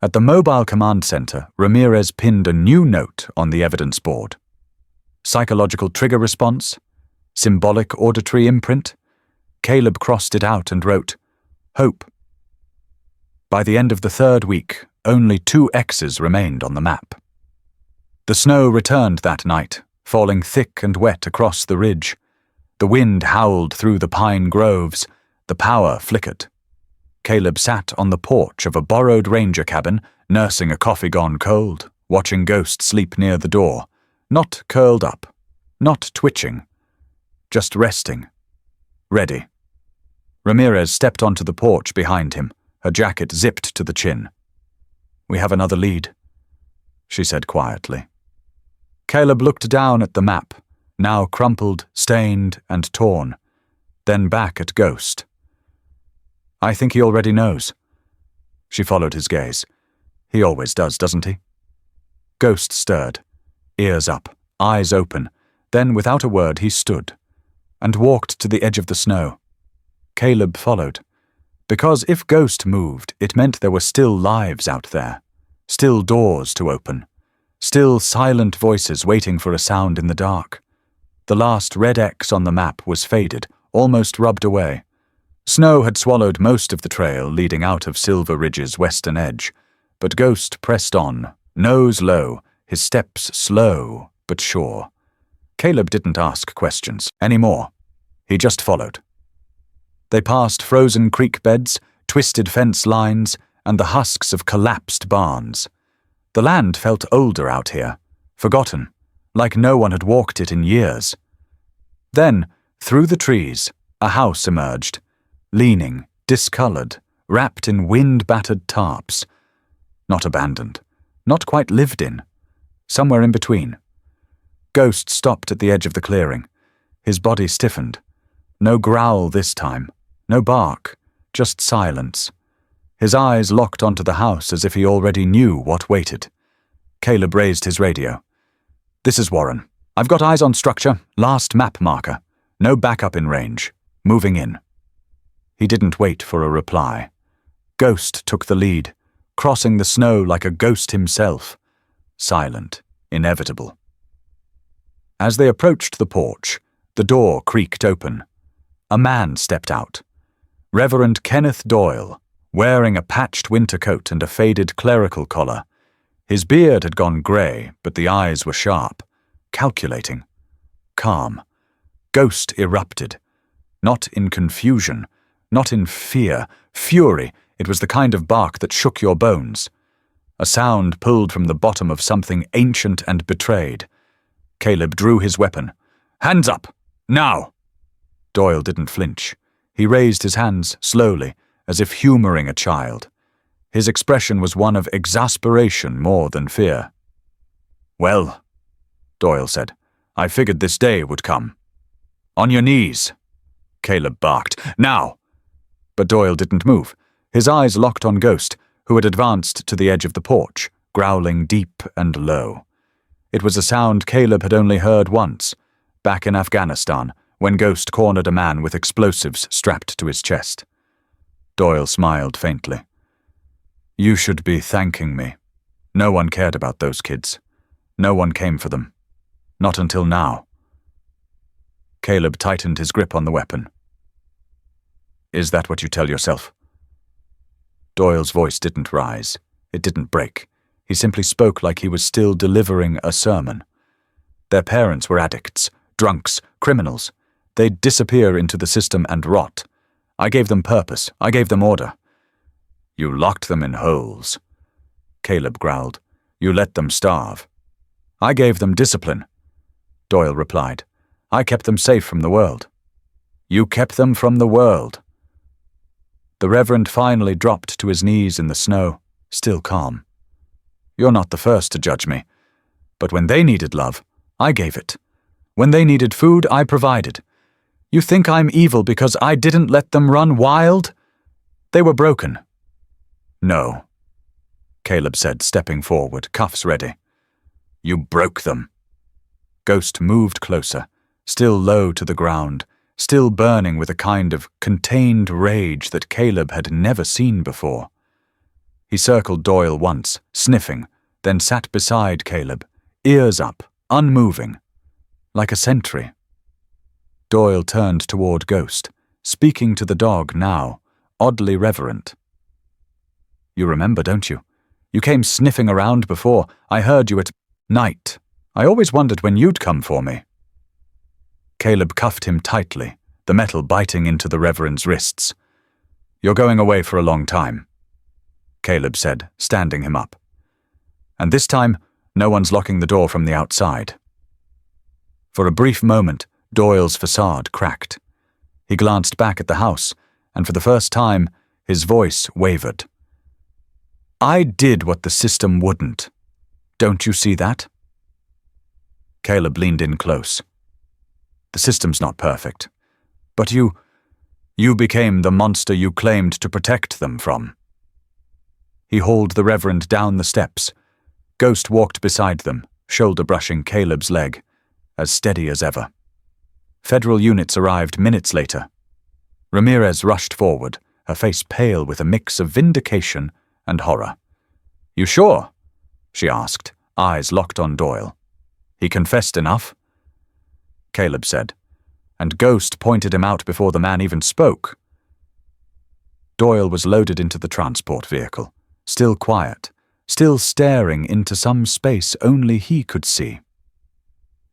[SPEAKER 1] At the mobile command center, Ramirez pinned a new note on the evidence board. Psychological trigger response, symbolic auditory imprint. Caleb crossed it out and wrote, "Hope." By the end of the third week, only 2 X's remained on the map. The snow returned that night, falling thick and wet across the ridge. The wind howled through the pine groves. The power flickered. Caleb sat on the porch of a borrowed ranger cabin, nursing a coffee gone cold, watching Ghost sleep near the door, not curled up, not twitching, just resting, ready. Ramirez stepped onto the porch behind him, her jacket zipped to the chin. "We have another lead," she said quietly. Caleb looked down at the map, now crumpled, stained, and torn, then back at Ghost. "I think he already knows." She followed his gaze. "He always does, doesn't he?" Ghost stirred, ears up, eyes open. Then, without a word, he stood and walked to the edge of the snow. Caleb followed. Because if Ghost moved, it meant there were still lives out there, still doors to open, still silent voices waiting for a sound in the dark. The last red X on the map was faded, almost rubbed away. Snow had swallowed most of the trail leading out of Silver Ridge's western edge, but Ghost pressed on, nose low, his steps slow but sure. Caleb didn't ask questions anymore. He just followed. They passed frozen creek beds, twisted fence lines, and the husks of collapsed barns. The land felt older out here, forgotten, like no one had walked it in years. Then, through the trees, a house emerged, leaning, discolored, wrapped in wind-battered tarps. Not abandoned, not quite lived in, somewhere in between. Ghost stopped at the edge of the clearing. His body stiffened. No growl this time, no bark, just silence. His eyes locked onto the house as if he already knew what waited. Caleb raised his radio. "This is Warren. I've got eyes on structure, last map marker. No backup in range. Moving in." He didn't wait for a reply. Ghost took the lead, crossing the snow like a ghost himself. Silent, inevitable. As they approached the porch, the door creaked open. A man stepped out. Reverend Kenneth Doyle, wearing a patched winter coat and a faded clerical collar. His beard had gone grey, but the eyes were sharp, calculating, calm. Ghost erupted. Not in confusion, not in fear, fury. It was the kind of bark that shook your bones. A sound pulled from the bottom of something ancient and betrayed. Caleb drew his weapon. "Hands up! Now!" Doyle didn't flinch. He raised his hands slowly, as if humoring a child. His expression was one of exasperation more than fear. "Well," Doyle said, "I figured this day would come." "On your knees," Caleb barked. "Now!" But Doyle didn't move. His eyes locked on Ghost, who had advanced to the edge of the porch, growling deep and low. It was a sound Caleb had only heard once, back in Afghanistan, when Ghost cornered a man with explosives strapped to his chest. Doyle smiled faintly. "You should be thanking me. No one cared about those kids. No one came for them. Not until now." Caleb tightened his grip on the weapon. "Is that what you tell yourself?" Doyle's voice didn't rise. It didn't break. He simply spoke like he was still delivering a sermon. Their parents were addicts, drunks, criminals. They'd disappear into the system and rot. I gave them purpose. I gave them order. "You locked them in holes," Caleb growled. "You let them starve." "I gave them discipline," Doyle replied. "I kept them safe from the world." "You kept them from the world." The Reverend finally dropped to his knees in the snow, still calm. "You're not the first to judge me. But when they needed love, I gave it. When they needed food, I provided. You think I'm evil because I didn't let them run wild? They were broken." "No," Caleb said, stepping forward, cuffs ready. "You broke them." Ghost moved closer, still low to the ground, still burning with a kind of contained rage that Caleb had never seen before. He circled Doyle once, sniffing, then sat beside Caleb, ears up, unmoving, like a sentry. Doyle turned toward Ghost, speaking to the dog now, oddly reverent. "You remember, don't you? You came sniffing around before. I heard you at night. I always wondered when you'd come for me." Caleb cuffed him tightly, the metal biting into the Reverend's wrists. "You're going away for a long time," Caleb said, standing him up. "And this time, no one's locking the door from the outside." For a brief moment, Doyle's facade cracked. He glanced back at the house, and for the first time, his voice wavered. "I did what the system wouldn't. Don't you see that?" Caleb leaned in close. "The system's not perfect. But you became the monster you claimed to protect them from." He hauled the Reverend down the steps. Ghost walked beside them, shoulder brushing Caleb's leg, as steady as ever. Federal units arrived minutes later. Ramirez rushed forward, her face pale with a mix of vindication and horror. "You sure?" she asked, eyes locked on Doyle. "He confessed enough?" Caleb said, and Ghost pointed him out before the man even spoke. Doyle was loaded into the transport vehicle, still quiet, still staring into some space only he could see.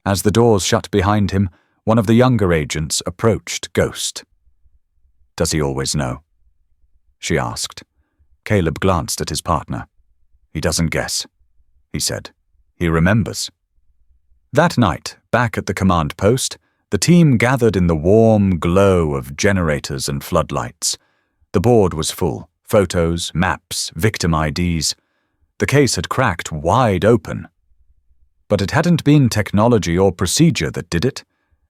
[SPEAKER 1] As the doors shut behind him, one of the younger agents approached Ghost. "Does he always know?" she asked. Caleb glanced at his partner. "He doesn't guess," he said. "He remembers." That night, back at the command post, the team gathered in the warm glow of generators and floodlights. The board was full. Photos, maps, victim IDs. The case had cracked wide open. But it hadn't been technology or procedure that did it.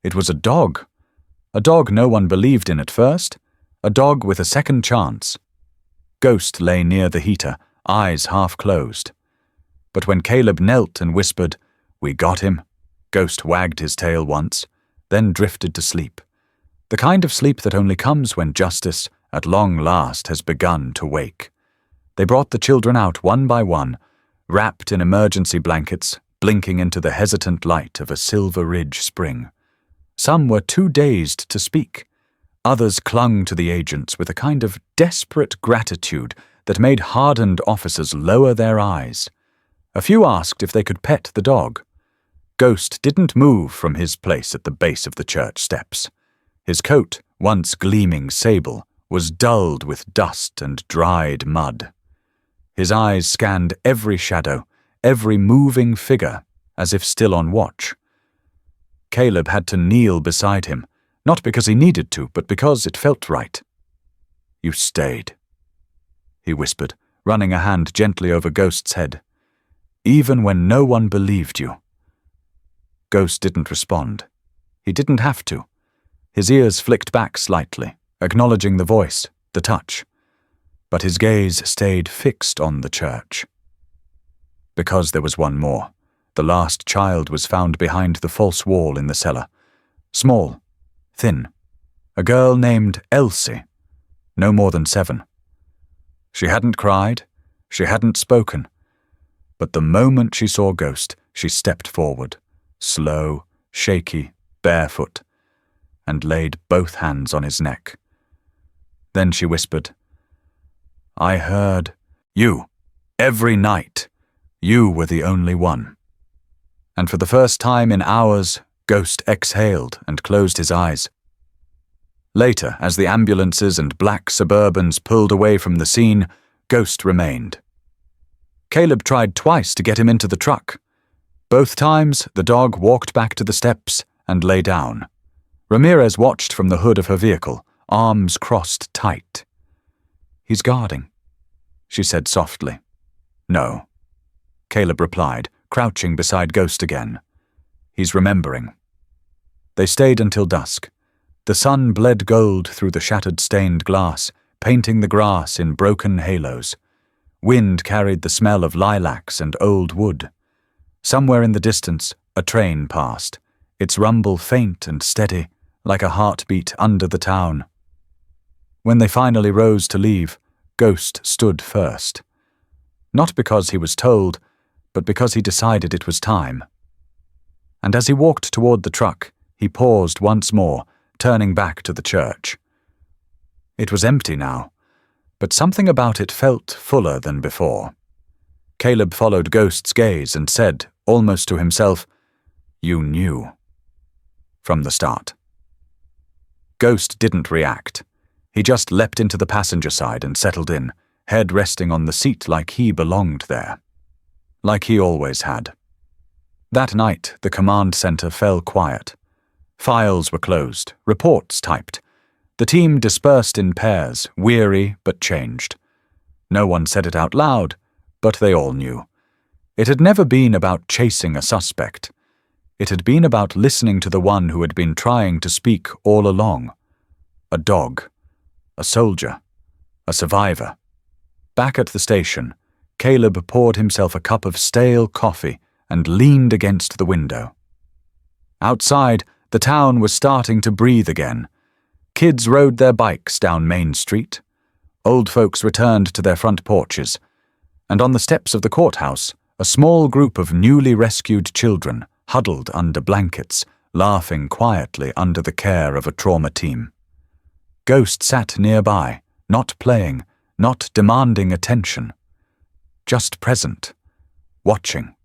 [SPEAKER 1] It was a dog. A dog no one believed in at first. A dog with a second chance. Ghost lay near the heater, eyes half closed. But when Caleb knelt and whispered, "We got him," Ghost wagged his tail once, then drifted to sleep. The kind of sleep that only comes when justice, at long last, has begun to wake. They brought the children out one by one, wrapped in emergency blankets, blinking into the hesitant light of a Silver Ridge spring. Some were too dazed to speak. Others clung to the agents with a kind of desperate gratitude that made hardened officers lower their eyes. A few asked if they could pet the dog. Ghost didn't move from his place at the base of the church steps. His coat, once gleaming sable, was dulled with dust and dried mud. His eyes scanned every shadow, every moving figure, as if still on watch. Caleb had to kneel beside him, not because he needed to, but because it felt right. "You stayed," he whispered, running a hand gently over Ghost's head. "Even when no one believed you." Ghost didn't respond. He didn't have to. His ears flicked back slightly, acknowledging the voice, the touch. But his gaze stayed fixed on the church. Because there was one more. The last child was found behind the false wall in the cellar. Small, thin. A girl named Elsie, no more than 7. She hadn't cried, she hadn't spoken, but the moment she saw Ghost, she stepped forward, slow, shaky, barefoot, and laid both hands on his neck. Then she whispered, "I heard you, every night. You were the only one." And for the first time in hours, Ghost exhaled and closed his eyes. Later, as the ambulances and black Suburbans pulled away from the scene, Ghost remained. Caleb tried twice to get him into the truck. Both times, the dog walked back to the steps and lay down. Ramirez watched from the hood of her vehicle, arms crossed tight. "He's guarding," she said softly. "No," Caleb replied, crouching beside Ghost again. "He's remembering." They stayed until dusk. The sun bled gold through the shattered stained glass, painting the grass in broken halos. Wind carried the smell of lilacs and old wood. Somewhere in the distance, a train passed, its rumble faint and steady, like a heartbeat under the town. When they finally rose to leave, Ghost stood first. Not because he was told, but because he decided it was time. And as he walked toward the truck, he paused once more, turning back to the church. It was empty now, but something about it felt fuller than before. Caleb followed Ghost's gaze and said, almost to himself, "You knew." From the start. Ghost didn't react. He just leapt into the passenger side and settled in, head resting on the seat like he belonged there. Like he always had. That night, the command center fell quiet. Files were closed, reports typed. The team dispersed in pairs, weary but changed. No one said it out loud, but they all knew. It had never been about chasing a suspect. It had been about listening to the one who had been trying to speak all along. A dog. A soldier. A survivor. Back at the station, Caleb poured himself a cup of stale coffee and leaned against the window. Outside, the town was starting to breathe again. Kids rode their bikes down Main Street. Old folks returned to their front porches. And on the steps of the courthouse, a small group of newly rescued children huddled under blankets, laughing quietly under the care of a trauma team. Ghost sat nearby, not playing, not demanding attention. Just present, watching.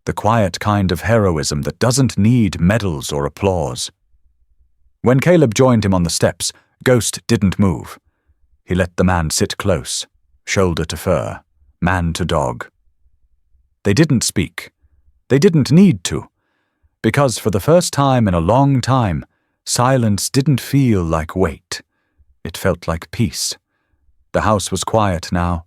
[SPEAKER 1] The quiet kind of heroism that doesn't need medals or applause. When Caleb joined him on the steps, Ghost didn't move. He let the man sit close, shoulder to fur, man to dog. They didn't speak. They didn't need to. Because for the first time in a long time, silence didn't feel like weight. It felt like peace. The house was quiet now.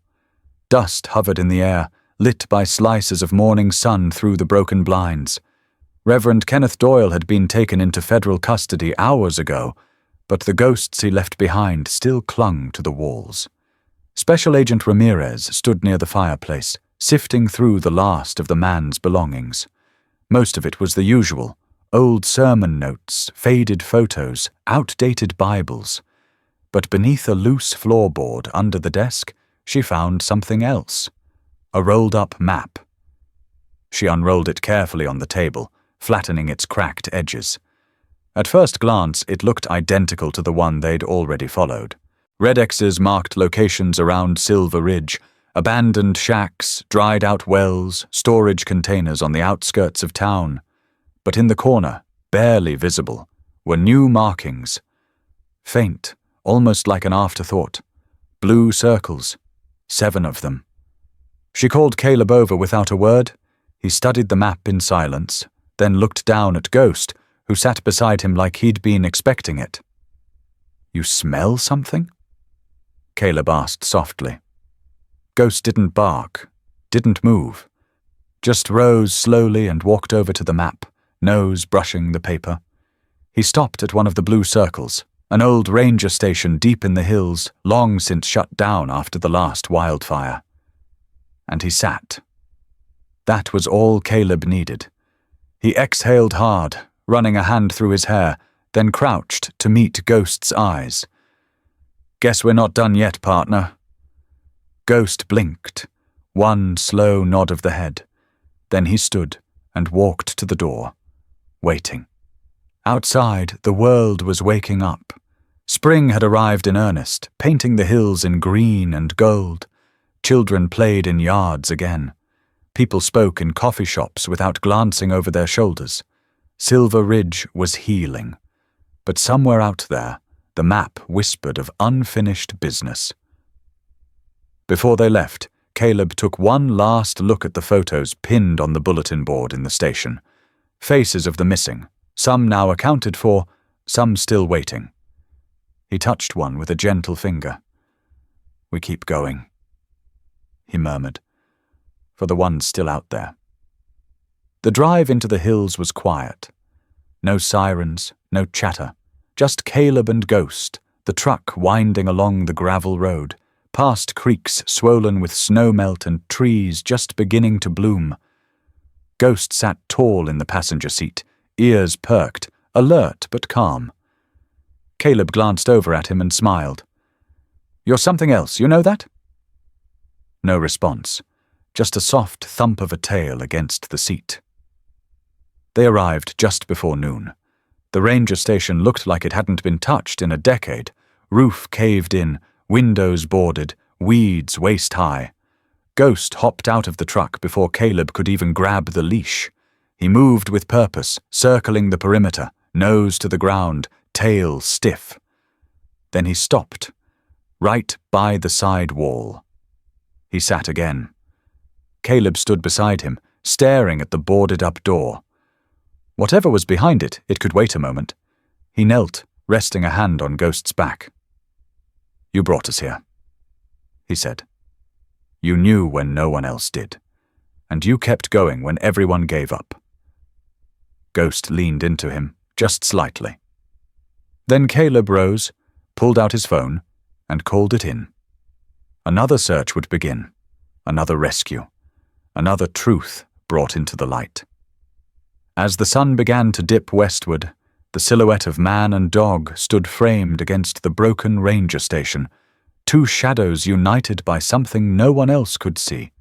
[SPEAKER 1] Dust hovered in the air, lit by slices of morning sun through the broken blinds. Reverend Kenneth Doyle had been taken into federal custody hours ago, but the ghosts he left behind still clung to the walls. Special Agent Ramirez stood near the fireplace, sifting through the last of the man's belongings. Most of it was the usual: old sermon notes, faded photos, outdated Bibles. But beneath a loose floorboard under the desk, she found something else. A rolled-up map. She unrolled it carefully on the table, flattening its cracked edges. At first glance, it looked identical to the one they'd already followed. Red X's marked locations around Silver Ridge, abandoned shacks, dried-out wells, storage containers on the outskirts of town. But in the corner, barely visible, were new markings. Faint, almost like an afterthought. Blue circles. 7 of them. She called Caleb over without a word. He studied the map in silence, then looked down at Ghost, who sat beside him like he'd been expecting it. "You smell something?" Caleb asked softly. Ghost didn't bark, didn't move, just rose slowly and walked over to the map, nose brushing the paper. He stopped at one of the blue circles, an old ranger station deep in the hills, long since shut down after the last wildfire. And he sat. That was all Caleb needed. He exhaled hard, running a hand through his hair, then crouched to meet Ghost's eyes. "Guess we're not done yet, partner." Ghost blinked, one slow nod of the head. Then he stood and walked to the door, waiting. Outside, the world was waking up. Spring had arrived in earnest, painting the hills in green and gold. Children played in yards again. People spoke in coffee shops without glancing over their shoulders. Silver Ridge was healing. But somewhere out there, the map whispered of unfinished business. Before they left, Caleb took one last look at the photos pinned on the bulletin board in the station. Faces of the missing, some now accounted for, some still waiting. He touched one with a gentle finger. "We keep going," he murmured, "for the ones still out there." The drive into the hills was quiet. No sirens, no chatter, just Caleb and Ghost, the truck winding along the gravel road, past creeks swollen with snowmelt and trees just beginning to bloom. Ghost sat tall in the passenger seat, ears perked, alert but calm. Caleb glanced over at him and smiled. "You're something else, you know that?" No response, just a soft thump of a tail against the seat. They arrived just before noon. The ranger station looked like it hadn't been touched in a decade. Roof caved in, windows boarded, weeds waist-high. Ghost hopped out of the truck before Caleb could even grab the leash. He moved with purpose, circling the perimeter, nose to the ground, tail stiff. Then he stopped, right by the side wall. He sat again. Caleb stood beside him, staring at the boarded-up door. Whatever was behind it, it could wait a moment. He knelt, resting a hand on Ghost's back. "You brought us here," he said. "You knew when no one else did, and you kept going when everyone gave up." Ghost leaned into him, just slightly. Then Caleb rose, pulled out his phone, and called it in. Another search would begin, another rescue, another truth brought into the light. As the sun began to dip westward, the silhouette of man and dog stood framed against the broken ranger station, two shadows united by something no one else could see.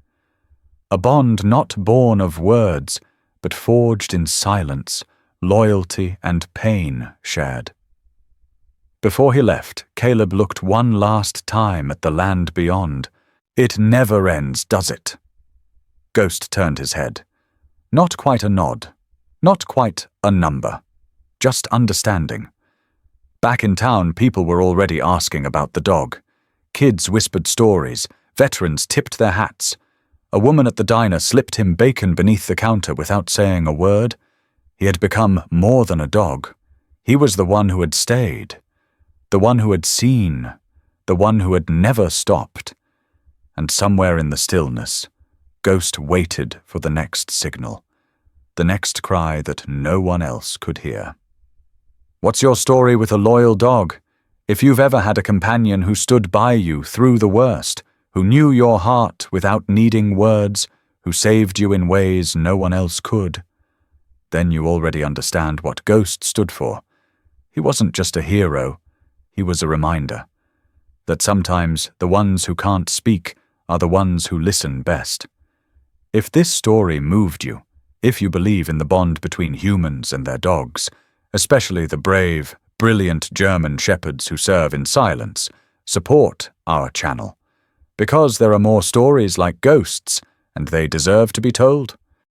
[SPEAKER 1] A bond not born of words, but forged in silence, loyalty and pain shared. Before he left, Caleb looked one last time at the land beyond. "It never ends, does it?" Ghost turned his head. Not quite a nod. Not quite a number. Just understanding. Back in town, people were already asking about the dog. Kids whispered stories. Veterans tipped their hats. A woman at the diner slipped him bacon beneath the counter without saying a word. He had become more than a dog. He was the one who had stayed. The one who had seen. The one who had never stopped. And somewhere in the stillness, Ghost waited for the next signal. The next cry that no one else could hear. What's your story with a loyal dog? If you've ever had a companion who stood by you through the worst, who knew your heart without needing words, who saved you in ways no one else could, then you already understand what Ghost stood for. He wasn't just a hero, he was a reminder that sometimes the ones who can't speak are the ones who listen best. If this story moved you, if you believe in the bond between humans and their dogs, especially the brave, brilliant German shepherds who serve in silence, support our channel, because there are more stories like Ghosts, and they deserve to be told.